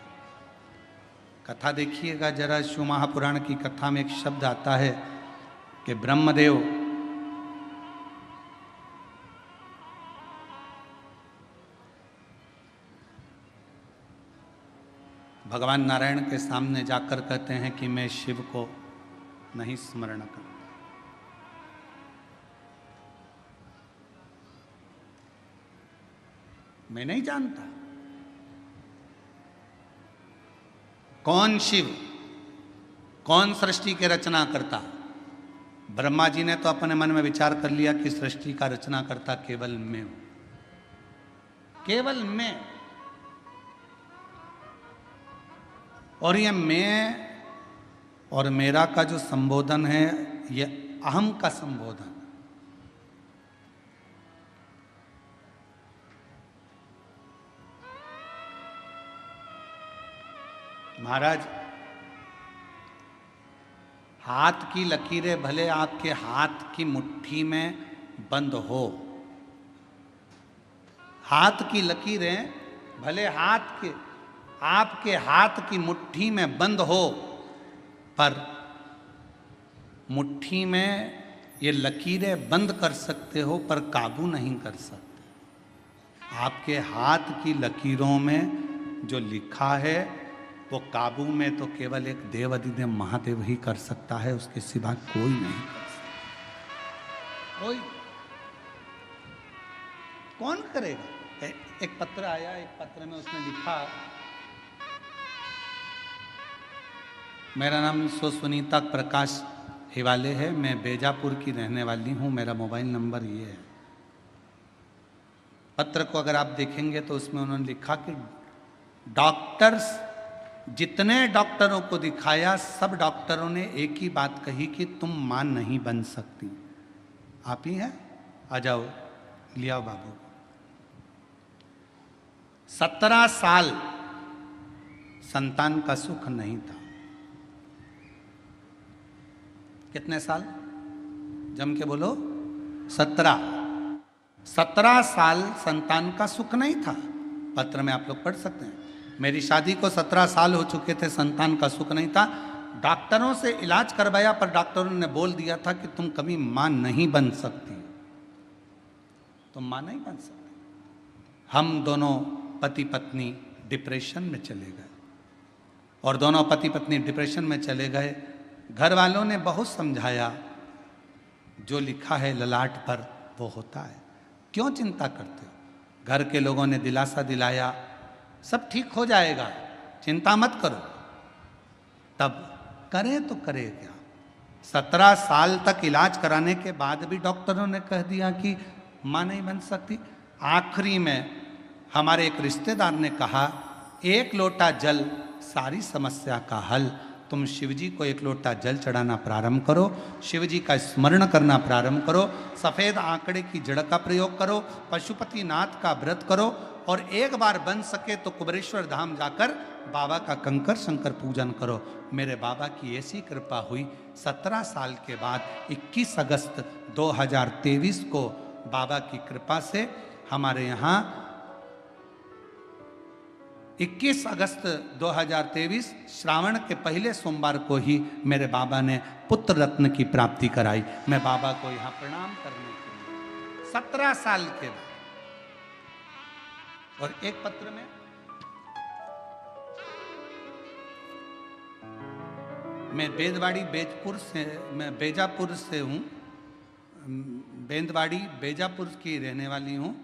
कथा देखिएगा जरा, शिव महापुराण की कथा में एक शब्द आता है कि ब्रह्मदेव भगवान नारायण के सामने जाकर कहते हैं कि मैं शिव को नहीं स्मरण करता। मैं नहीं जानता कौन शिव, कौन सृष्टि के रचना करता। ब्रह्मा जी ने तो अपने मन में विचार कर लिया कि सृष्टि का रचना करता केवल मैं हूं, केवल मैं। और ये मैं और मेरा का जो संबोधन है, ये अहम का संबोधन। महाराज, हाथ की लकीरें भले आपके हाथ की मुट्ठी में बंद हो, हाथ की लकीरें भले आपके हाथ की मुट्ठी में बंद हो, पर मुट्ठी में ये लकीरें बंद कर सकते हो पर काबू नहीं कर सकते। आपके हाथ की लकीरों में जो लिखा है वो काबू में तो केवल एक देवाधिदेव महादेव ही कर सकता है, उसके सिवा कोई नहीं कर सकता। कोई कौन करेगा? एक पत्र आया, एक पत्र में उसने लिखा, मेरा नाम सुनीता प्रकाश हिवाले है, मैं बेजापुर की रहने वाली हूँ, मेरा मोबाइल नंबर ये है। पत्र को अगर आप देखेंगे तो उसमें उन्होंने लिखा कि डॉक्टर्स, जितने डॉक्टरों को दिखाया सब डॉक्टरों ने एक ही बात कही कि तुम मां नहीं बन सकती। आप ही हैं, आ जाओ, लियाओ बाबू। 17 साल संतान का सुख नहीं था। कितने साल? जम के बोलो। 17 साल संतान का सुख नहीं था। पत्र में आप लोग पढ़ सकते हैं। मेरी शादी को 17 साल हो चुके थे, संतान का सुख नहीं था। डॉक्टरों से इलाज करवाया पर डॉक्टरों ने बोल दिया था कि तुम कभी मां नहीं बन सकती, तुम मां नहीं बन सकती। हम दोनों पति पत्नी डिप्रेशन में चले गए, और दोनों पति पत्नी डिप्रेशन में चले गए। घर वालों ने बहुत समझाया, जो लिखा है ललाट पर वो होता है, क्यों चिंता करते हो? घर के लोगों ने दिलासा दिलाया, सब ठीक हो जाएगा, चिंता मत करो। तब करें तो करें क्या? 17 साल तक इलाज कराने के बाद भी डॉक्टरों ने कह दिया कि मां नहीं बन सकती। आखिरी में हमारे एक रिश्तेदार ने कहा, 1 लोटा जल सारी समस्या का हल। तुम शिवजी को 1 लोटा जल चढ़ाना प्रारंभ करो, शिवजी का स्मरण करना प्रारंभ करो, सफेद आंकड़े की जड़ का प्रयोग करो, पशुपति नाथ का व्रत करो, और एक बार बन सके तो कुबेरेश्वर धाम जाकर बाबा का कंकर शंकर पूजन करो। मेरे बाबा की ऐसी कृपा हुई, 17 साल के बाद 21 अगस्त 2023 को बाबा की कृपा से हमारे यहाँ 21 अगस्त 2023 श्रावण के पहले सोमवार को ही मेरे बाबा ने पुत्र रत्न की प्राप्ति कराई। मैं बाबा को यहाँ प्रणाम करने के लिए 17 साल के बाद। और एक पत्र में मैं बेजापुर से हूँ, बेंदवाड़ी बेजापुर की रहने वाली हूँ।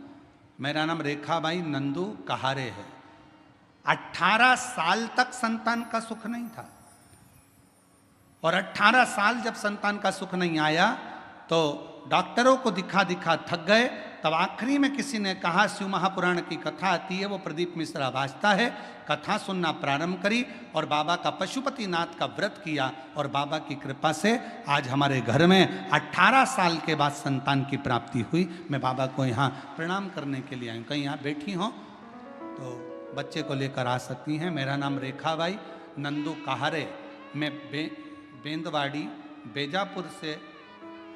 मेरा नाम रेखाबाई नंदू कहारे है। 18 साल तक संतान का सुख नहीं था, और 18 साल जब संतान का सुख नहीं आया तो डॉक्टरों को दिखा दिखा थक गए। तब आखिरी में किसी ने कहा, शिव महापुराण की कथा आती है, वो प्रदीप मिश्रा वाचता है, कथा सुनना प्रारंभ करी और बाबा का पशुपतिनाथ का व्रत किया, और बाबा की कृपा से आज हमारे घर में 18 साल के बाद संतान की प्राप्ति हुई। मैं बाबा को यहाँ प्रणाम करने के लिए आई हूँ। कहीं यहाँ बैठी हों तो बच्चे को लेकर आ सकती हैं। मेरा नाम रेखाबाई नंदू कहारे, मैं बेंदवाड़ी बेजापुर से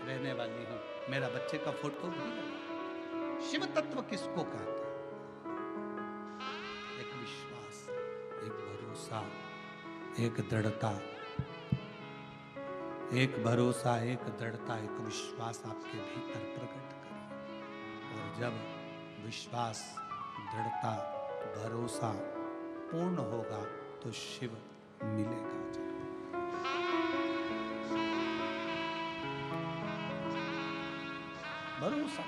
रहने वाली हूँ। मेरा बच्चे का फोटो भी है। शिव तत्व किसको कहता है? एक विश्वास, एक भरोसा, एक दृढ़ता, एक भरोसा, एक दृढ़ता, एक विश्वास आपके भीतर प्रकट करें। और जब विश्वास, दृढ़ता, भरोसा पूर्ण होगा तो शिव मिलेगा। भरोसा,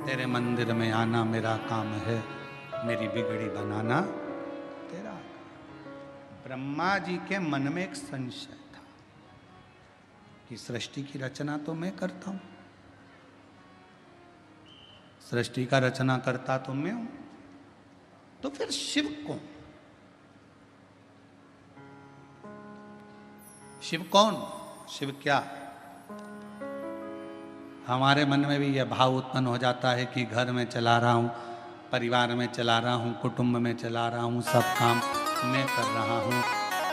तेरे मंदिर में आना मेरा काम है, मेरी बिगड़ी बनाना तेरा काम। ब्रह्मा जी के मन में एक संशय था कि सृष्टि की रचना तो मैं करता हूं, सृष्टि का रचना करता तो मैं हूं, तो फिर शिव कौन? शिव कौन? शिव क्या? हमारे मन में भी यह भाव उत्पन्न हो जाता है कि घर में चला रहा हूँ, परिवार में चला रहा हूँ, कुटुंब में चला रहा हूँ, सब काम मैं कर रहा हूँ।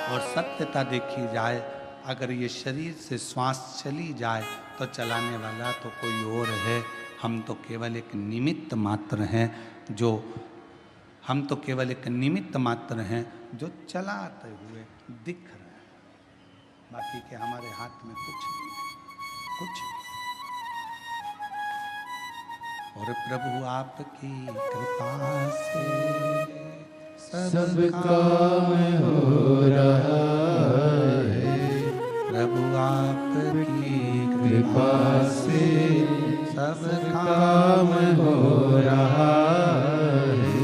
और सत्यता देखी जाए, अगर ये शरीर से श्वास चली जाए तो चलाने वाला तो कोई और है। हम तो केवल एक निमित्त मात्र हैं, जो चलाते हुए दिख रहे हैं। बाकी के हमारे हाथ में कुछ नहीं, कुछ नहीं। और प्रभु आपकी कृपा से सब काम हो रहा है। प्रभु आपकी कृपा से सब काम हो रहा है।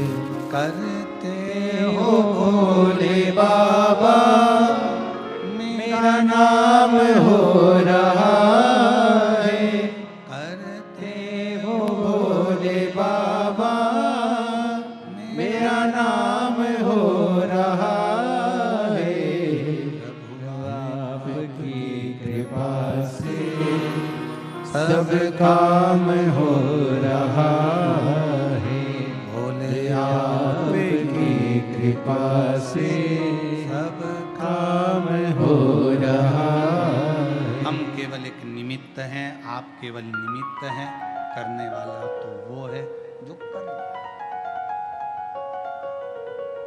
करते हो भोले बाबा मेरा नाम हो रहा है। करते हो भोले बाबा मेरा नाम हो रहा है। प्रभु आपकी कृपा से सब काम हो रहा है। भोले आपकी कृपा से सब काम हो रहा है। हम केवल एक निमित्त हैं, आप केवल निमित्त हैं। करने वाला तो वो है जो कर रहा है।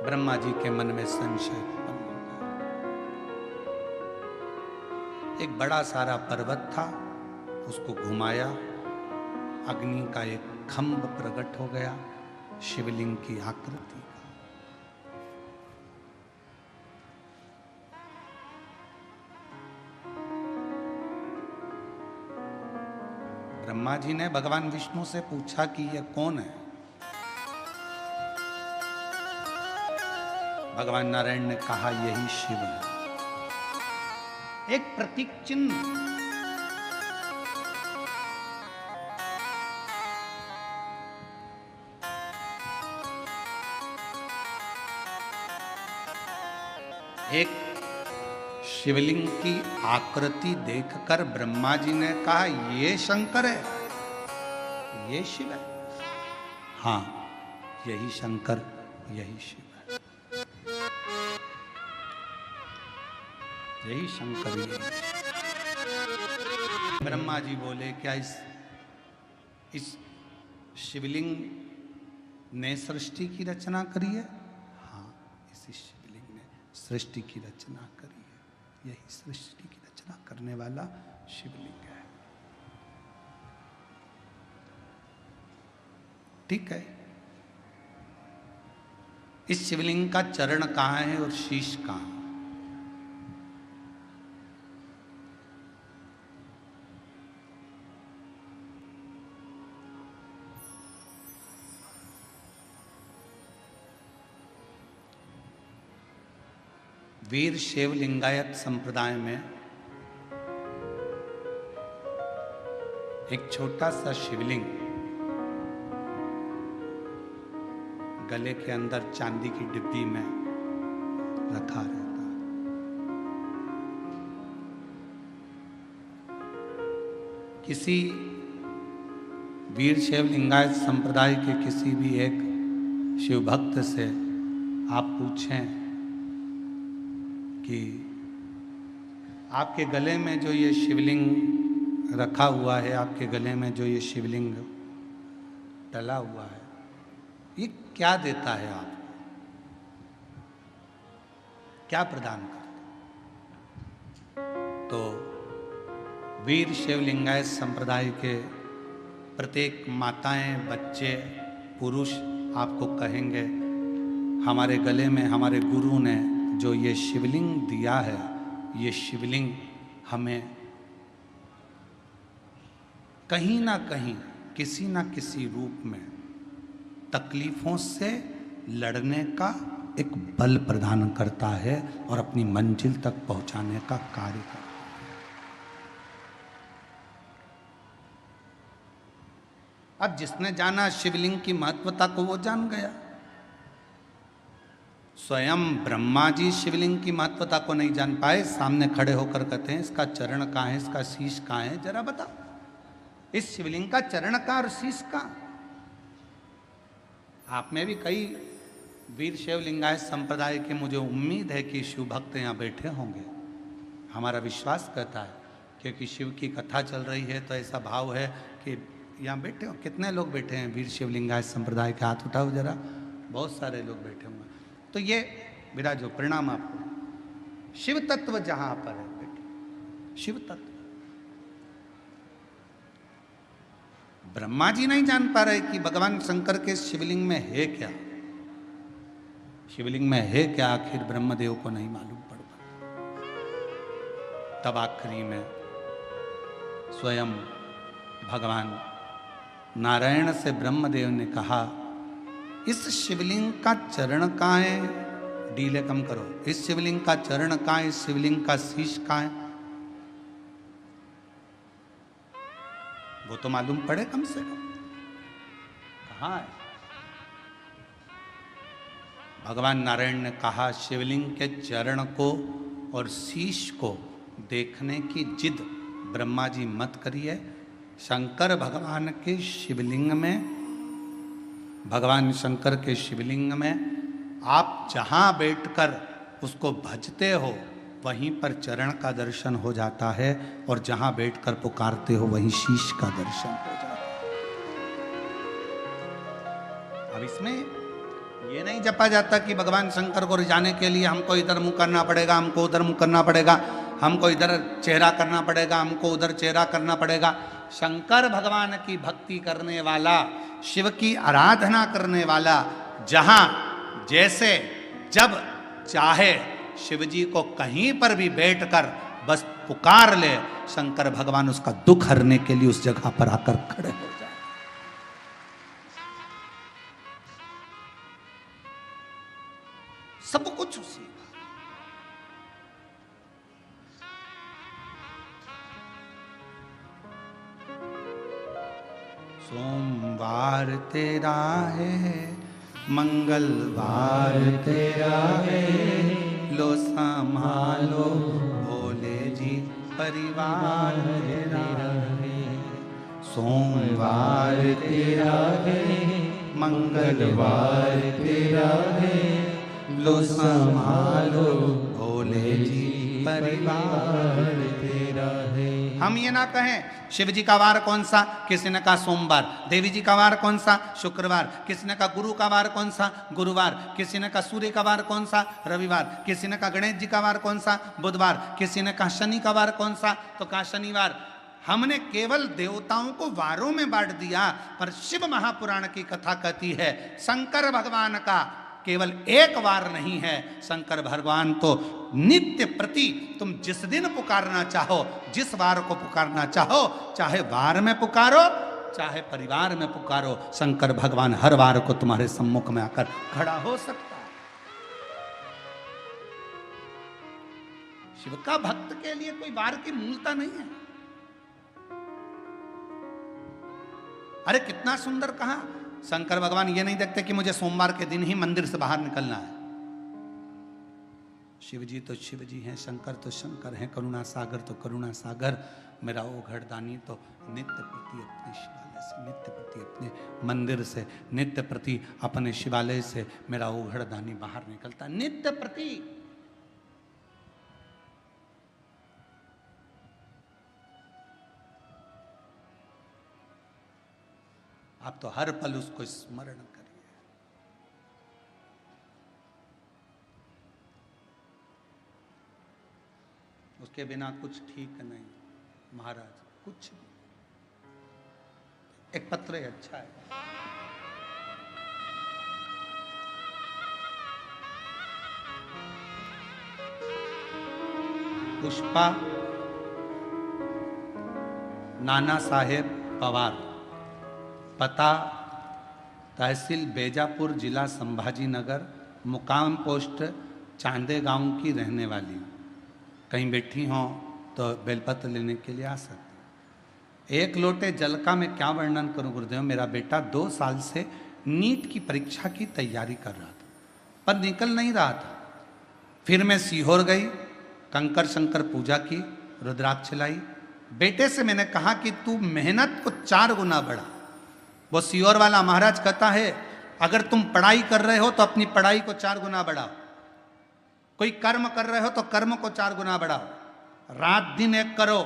ब्रह्मा जी के मन में संशय उत्पन्न हो गया। एक बड़ा सारा पर्वत था, उसको घुमाया, अग्नि का एक खंभ प्रकट हो गया, शिवलिंग की आकृति का। ब्रह्मा जी ने भगवान विष्णु से पूछा कि यह कौन है? भगवान नारायण ने कहा यही शिव है। एक प्रतीक चिन्ह, एक शिवलिंग की आकृति देखकर ब्रह्मा जी ने कहा ये शंकर है, ये शिव है। हाँ, यही शंकर, यही शिव है, यही शंकर, यही शिव। ब्रह्मा जी बोले क्या इस शिवलिंग ने सृष्टि की रचना करी है? हाँ, इसी शिवलिंग ने सृष्टि की रचना करी है। यही सृष्टि की रचना करने वाला शिवलिंग है। ठीक है, इस शिवलिंग का चरण कहाँ है और शीश कहाँ? वीर शैव लिंगायत संप्रदाय में एक छोटा सा शिवलिंग गले के अंदर चांदी की डिब्बी में रखा रहता है। किसी वीर शैव लिंगायत संप्रदाय के किसी भी एक शिव भक्त से आप पूछें कि आपके गले में जो ये शिवलिंग रखा हुआ है, आपके गले में जो ये शिवलिंग डला हुआ है, ये क्या देता है आपको, क्या प्रदान करता? तो वीर शैव लिंगायत संप्रदाय के प्रत्येक माताएं, बच्चे, पुरुष आपको कहेंगे हमारे गले में हमारे गुरु ने जो ये शिवलिंग दिया है, ये शिवलिंग हमें कहीं ना कहीं किसी ना किसी रूप में तकलीफों से लड़ने का एक बल प्रदान करता है और अपनी मंजिल तक पहुंचाने का कार्य करता है। अब जिसने जाना शिवलिंग की महत्वता को वो जान गया। स्वयं ब्रह्मा जी शिवलिंग की महत्वता को नहीं जान पाए, सामने खड़े होकर कहते हैं इसका चरण कहाँ है, इसका शीश कहाँ है, जरा बताओ, इस शिवलिंग का चरण कहाँ और शीश कहाँ? आप में भी कई वीर शैव लिंगायत संप्रदाय के मुझे उम्मीद है कि शिव भक्त यहाँ बैठे होंगे। हमारा विश्वास कहता है क्योंकि शिव की कथा चल रही है तो ऐसा भाव है कि यहाँ बैठे हो। कितने लोग बैठे हैं वीर शैव लिंगायत संप्रदाय के? हाथ उठाओ जरा। बहुत सारे लोग बैठे होंगे। तो ये मेरा जो प्रणाम आपको। शिव तत्व जहां पर है बेटे, शिव तत्व ब्रह्मा जी नहीं जान पा रहे कि भगवान शंकर के शिवलिंग में है क्या, शिवलिंग में है क्या, आखिर ब्रह्मदेव को नहीं मालूम पड़ पाया। तब आखिरी में स्वयं भगवान नारायण से ब्रह्मदेव ने कहा इस शिवलिंग का चरण कहाँ है, डीले कम करो, इस शिवलिंग का चरण कहाँ है, इस शिवलिंग का शीश कहाँ है, वो तो मालूम पड़े कम से कम कहाँ है। भगवान नारायण ने कहा शिवलिंग के चरण को और शीश को देखने की जिद ब्रह्मा जी मत करिए। शंकर भगवान के शिवलिंग में, भगवान शंकर के शिवलिंग में आप जहां बैठकर उसको भजते हो वहीं पर चरण का दर्शन हो जाता है और जहां बैठकर पुकारते हो वहीं शीश का दर्शन हो जाता है। अब इसमें ये नहीं जपा जाता कि भगवान शंकर को रिझाने के लिए हमको इधर मुंह करना पड़ेगा, हमको उधर मुंह करना पड़ेगा, हमको इधर चेहरा करना पड़ेगा, हमको उधर चेहरा करना पड़ेगा। शंकर भगवान की भक्ति करने वाला, शिव की आराधना करने वाला जहां जैसे जब चाहे शिव जी को कहीं पर भी बैठकर बस पुकार ले, शंकर भगवान उसका दुख हरने के लिए उस जगह पर आकर खड़े हो जाए। सब कुछ उसी सोमवार तेरा है, मंगलवार तेरा है, लो संभालो भोले जी परिवार तेरा है। सोमवार तेरा है, मंगलवार तेरा है, लो संभालो भोले जी परिवार तेरा है। हम ये ना कहें शिव जी का वार कौन सा, किसी ने कहा सोमवार, देवी जी का वार कौन सा, शुक्रवार, किसी ने कहा गुरु का वार कौन सा, गुरुवार, किसी ने कहा सूर्य का वार कौन सा, रविवार, किसी ने कहा गणेश जी का वार कौन सा, बुधवार, किसी ने कहा शनि का वार कौन सा, तो कहा शनिवार। हमने केवल देवताओं को वारों में बांट दिया, पर शिव महापुराण की कथा कहती है शंकर भगवान का केवल एक वार नहीं है, शंकर भगवान तो नित्य प्रति तुम जिस दिन पुकारना चाहो, जिस वार को पुकारना चाहो, चाहे वार में पुकारो चाहे परिवार में पुकारो, शंकर भगवान हर वार को तुम्हारे सम्मुख में आकर खड़ा हो सकता है। शिव का भक्त के लिए कोई बाहर की मूलता नहीं है। अरे कितना सुंदर कहा, शंकर भगवान ये नहीं देखते कि मुझे सोमवार के दिन ही मंदिर से बाहर निकलना है। शिव जी तो शिव जी हैं, शंकर तो शंकर हैं, करुणा सागर तो करुणा सागर, मेरा ओघड़ दानी तो नित्य प्रति अपने शिवालय से, नित्य प्रति अपने मंदिर से, नित्य प्रति अपने शिवालय से मेरा ओघड़ दानी बाहर निकलता, नित्य प्रति। आप तो हर पल उसको स्मरण करिए। उसके बिना कुछ ठीक नहीं महाराज, कुछ नहीं। एक पत्र है, अच्छा है। पुष्पा नाना साहेब पवार, पता तहसील बेजापुर, जिला संभाजी नगर, मुकाम पोस्ट चांदे गांव की रहने वाली। कहीं बैठी हो तो बेलपत्र लेने के लिए आ सकते। एक लोटे जल का मैं क्या वर्णन करूं गुरुदेव। मेरा बेटा 2 साल से नीट की परीक्षा की तैयारी कर रहा था, पर निकल नहीं रहा था। फिर मैं सीहोर गई, कंकर शंकर पूजा की, रुद्राक्ष लाई। बेटे से मैंने कहा कि तू मेहनत को 4 गुना बढ़ा। वो सीहोर वाला महाराज कहता है अगर तुम पढ़ाई कर रहे हो तो अपनी पढ़ाई को 4 गुना बढ़ाओ, कोई कर्म कर रहे हो तो कर्म को 4 गुना बढ़ाओ, रात दिन एक करो।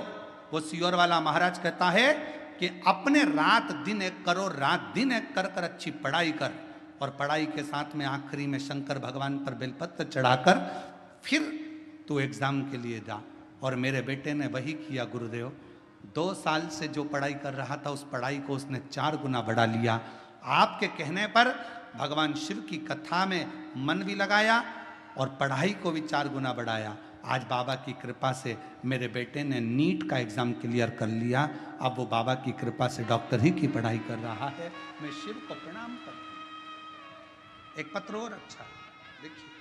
वो सीहोर वाला महाराज कहता है कि अपने रात दिन एक करो, रात दिन एक कर कर अच्छी पढ़ाई कर, और पढ़ाई के साथ में आखिरी में शंकर भगवान पर बेलपत्र चढ़ाकर फिर तू एग्जाम के लिए जा। और मेरे बेटे ने वही किया गुरुदेव। 2 साल से जो पढ़ाई कर रहा था उस पढ़ाई को उसने 4 गुना बढ़ा लिया। आपके कहने पर भगवान शिव की कथा में मन भी लगाया और पढ़ाई को भी 4 गुना बढ़ाया। आज बाबा की कृपा से मेरे बेटे ने नीट का एग्जाम क्लियर कर लिया। अब वो बाबा की कृपा से डॉक्टरी की पढ़ाई कर रहा है। मैं शिव को प्रणाम करता हूं। एक पत्र और अच्छा देखिए।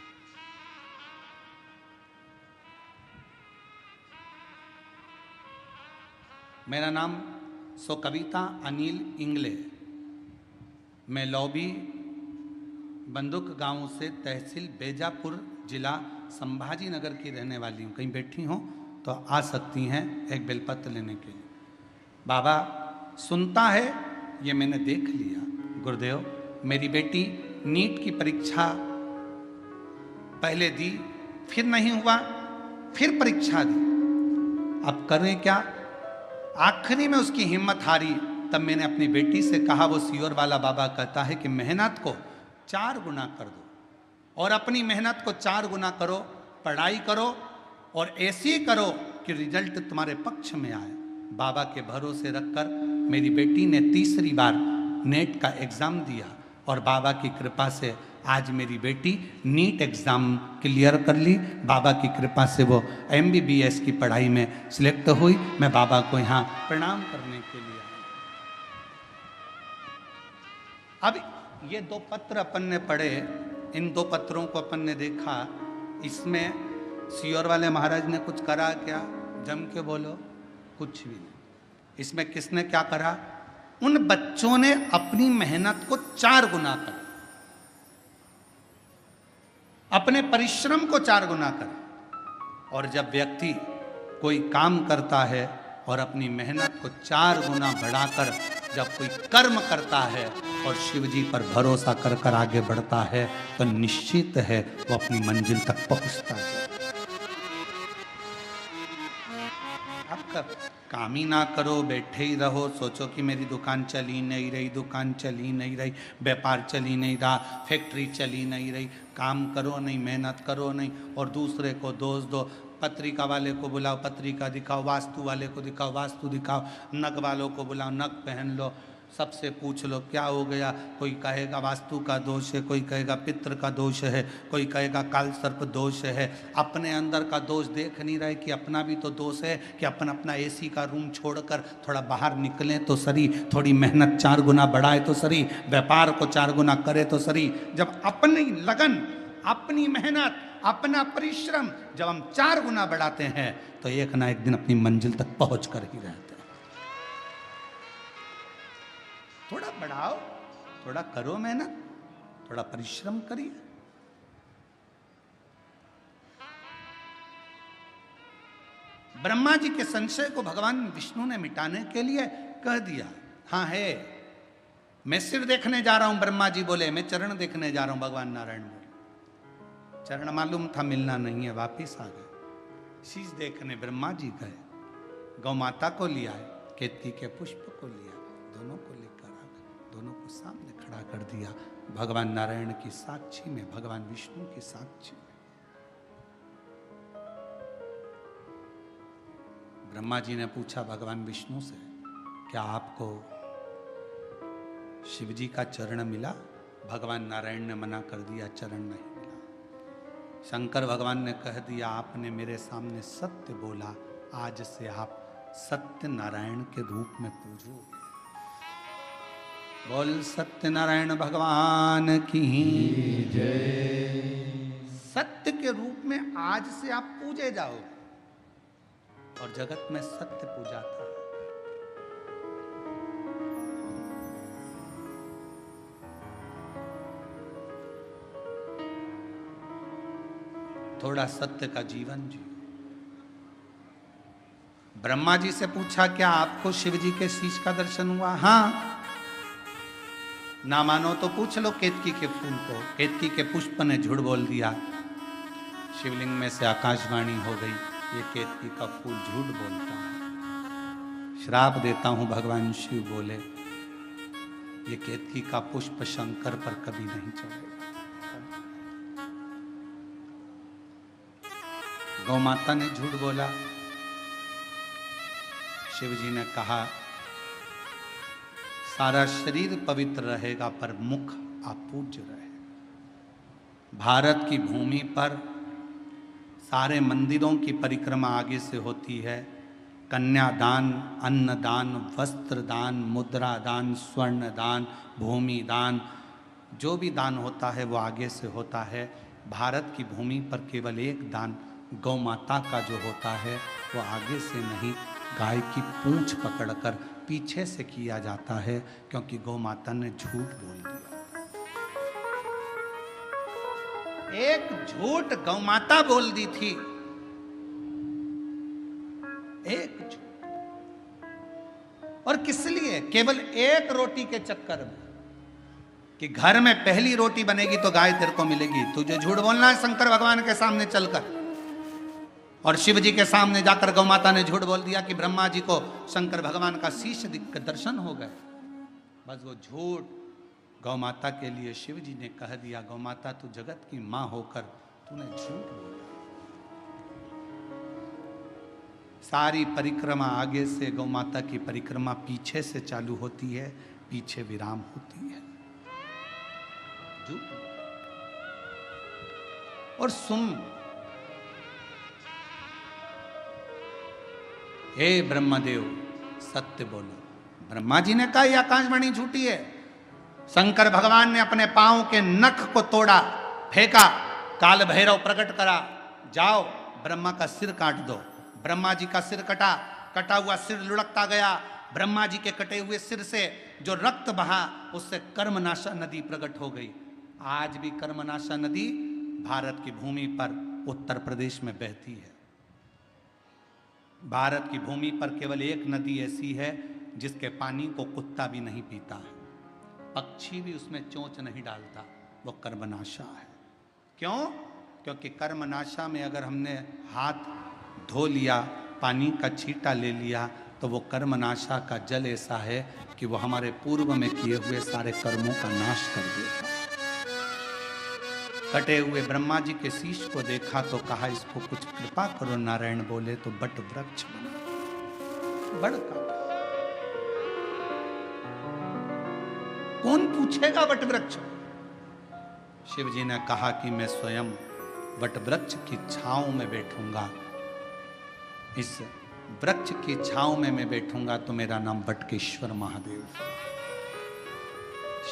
मेरा नाम सो कविता अनिल इंगले, मैं लौबी बंदुक गांव से तहसील बेजापुर, जिला संभाजी नगर की रहने वाली हूँ। कहीं बैठी हो तो आ सकती हैं एक बेलपत्र लेने के लिए। बाबा सुनता है ये मैंने देख लिया गुरुदेव। मेरी बेटी नीट की परीक्षा पहले दी, फिर नहीं हुआ, फिर परीक्षा दी। अब करें क्या। आखिरी में उसकी हिम्मत हारी। तब मैंने अपनी बेटी से कहा, वो सीहोर वाला बाबा कहता है कि मेहनत को 4 गुना कर दो, और अपनी मेहनत को 4 गुना करो, पढ़ाई करो, और ऐसी करो कि रिजल्ट तुम्हारे पक्ष में आए। बाबा के भरोसे रखकर मेरी बेटी ने 3री बार नेट का एग्ज़ाम दिया, और बाबा की कृपा से आज मेरी बेटी नीट एग्ज़ाम क्लियर कर ली। बाबा की कृपा से वो MBBS की पढ़ाई में सिलेक्ट हुई। मैं बाबा को यहाँ प्रणाम करने के लिए आया। अब ये 2 पत्र अपन ने पढ़े, इन 2 पत्रों को अपन ने देखा। इसमें सीहोर वाले महाराज ने कुछ करा क्या? जम के बोलो, कुछ भी नहीं। इसमें किसने क्या करा? उन बच्चों ने अपनी मेहनत को 4 गुना करा, अपने परिश्रम को 4 गुना करा। और जब व्यक्ति कोई काम करता है और अपनी मेहनत को 4 गुना बढ़ाकर जब कोई कर्म करता है और शिव जी पर भरोसा कर कर आगे बढ़ता है, तो निश्चित है वो अपनी मंजिल तक पहुंचता है। आपका काम ही ना करो, बैठे ही रहो, सोचो कि मेरी दुकान चली नहीं रही, दुकान चली नहीं रही, व्यापार चली नहीं रहा, फैक्ट्री चली नहीं रही। काम करो नहीं, मेहनत करो नहीं, और दूसरे को दोष दो। पत्रिका वाले को बुलाओ, पत्रिका दिखाओ, वास्तु वाले को दिखाओ, वास्तु दिखाओ, नग वालों को बुलाओ, नग पहन लो, सबसे पूछ लो क्या हो गया। कोई कहेगा वास्तु का दोष है, कोई कहेगा पितृ का दोष है, कोई कहेगा काल सर्प दोष है। अपने अंदर का दोष देख नहीं रहे कि अपना भी तो दोष है, कि अपन अपना AC का रूम छोड़कर थोड़ा बाहर निकलें तो सही, थोड़ी मेहनत 4 गुना बढ़ाए तो सही, व्यापार को 4 गुना करे तो सही। जब अपनी लगन, अपनी मेहनत, अपना परिश्रम जब हम 4 गुना बढ़ाते हैं तो एक ना एक दिन अपनी मंजिल तक पहुंच कर ही रहते हैं। थोड़ा बढ़ाओ, थोड़ा करो मेहनत, थोड़ा परिश्रम करिए। ब्रह्मा जी के संशय को भगवान विष्णु ने मिटाने के लिए कह दिया, हाँ है, मैं सिर देखने जा रहा हूं। ब्रह्मा जी बोले मैं चरण देखने जा रहा हूं। भगवान नारायण बोले चरण मालूम था मिलना नहीं है, वापिस आ गए। शीश देखने ब्रह्मा जी गए, गौ माता को लिया है, केतकी के पुष्प को लिया, दोनों को लेकर आ गए, दोनों को सामने खड़ा कर दिया भगवान नारायण की साक्षी में, भगवान विष्णु की साक्षी में। ब्रह्मा जी ने पूछा भगवान विष्णु से, क्या आपको शिव जी का चरण मिला? भगवान नारायण ने मना कर दिया, चरण नहीं मिला। शंकर भगवान ने कह दिया, आपने मेरे सामने सत्य बोला, आज से आप सत्य नारायण के रूप में पूजोगे। बोल सत्य नारायण भगवान की जय। सत्य के रूप में आज से आप पूजे जाओगे और जगत में सत्य पूजाता है। थोड़ा सत्य का जीवन जियो। ब्रह्मा जी से पूछा, क्या आपको शिव जी के शीश का दर्शन हुआ? हाँ। ना मानो तो पूछ लो केतकी के फूल को। केतकी के पुष्प ने झूठ बोल दिया, शिवलिंग में से आकाशवाणी हो गई, ये केतकी का फूल झूठ बोलता है। श्राप देता हूं भगवान शिव बोले, ये केतकी का पुष्प शंकर पर कभी नहीं चढ़ेगा। गौ माता ने झूठ बोला। शिव जी ने कहा, सारा शरीर पवित्र रहेगा पर मुख अपूज्य रहे। भारत की भूमि पर सारे मंदिरों की परिक्रमा आगे से होती है। कन्यादान, अन्नदान, वस्त्र दान, मुद्रा दान, स्वर्ण दान, भूमि दान, जो भी दान होता है वो आगे से होता है। भारत की भूमि पर केवल एक दान गौ माता का जो होता है वो आगे से नहीं, गाय की पूंछ पकड़कर पीछे से किया जाता है, क्योंकि गौ माता ने झूठ बोल दिया। एक झूठ गौ माता बोल दी थी, एक झूठ। और किस लिए? केवल एक रोटी के चक्कर में, कि घर में पहली रोटी बनेगी तो गाय तेरे को मिलेगी। तुझे झूठ बोलना है शंकर भगवान के सामने चलकर। और शिव जी के सामने जाकर गौ माता ने झूठ बोल दिया कि ब्रह्मा जी को शंकर भगवान का शीश दिख दर्शन हो गए। बस वो झूठ गौ माता के लिए शिव जी ने कह दिया, गौ माता तू जगत की मां होकर तूने झूठ बोला। सारी परिक्रमा आगे से, गौ माता की परिक्रमा पीछे से चालू होती है, पीछे विराम होती है। झूठ। और सुन, हे ब्रह्मदेव सत्य बोलो। ब्रह्मा जी ने कहा यह आकाशवाणी झूठी है। शंकर भगवान ने अपने पांव के नख को तोड़ा, फेंका, काल भैरव प्रकट करा, जाओ ब्रह्मा का सिर काट दो। ब्रह्मा जी का सिर कटा, कटा हुआ सिर लुढ़कता गया। ब्रह्मा जी के कटे हुए सिर से जो रक्त बहा उससे कर्मनाशा नदी प्रकट हो गई। आज भी कर्मनाशा नदी भारत की भूमि पर उत्तर प्रदेश में बहती है। भारत की भूमि पर केवल एक नदी ऐसी है जिसके पानी को कुत्ता भी नहीं पीता है, पक्षी भी उसमें चोंच नहीं डालता, वो कर्मनाशा है। क्यों? क्योंकि कर्मनाशा में अगर हमने हाथ धो लिया, पानी का छींटा ले लिया, तो वो कर्मनाशा का जल ऐसा है कि वो हमारे पूर्व में किए हुए सारे कर्मों का नाश कर देता। कटे हुए ब्रह्मा जी के शीश को देखा तो कहा इसको कुछ कृपा करो। नारायण बोले तो बट वृक्ष बना। बड़ काटा। कौन पूछेगा वट वृक्ष? शिव जी ने कहा कि मैं स्वयं वट वृक्ष की छांव में बैठूंगा। इस वृक्ष की छांव में मैं बैठूंगा तो मेरा नाम वटकेश्वर महादेव।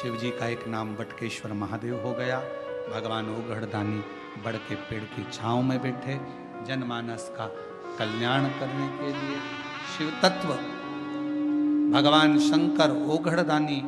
शिव जी का एक नाम वटकेश्वर महादेव हो गया। भगवान ओघड़दानी बड़ के पेड़ की छांव में बैठे जनमानस का कल्याण करने के लिए शिव तत्व भगवान शंकर ओघड़दानी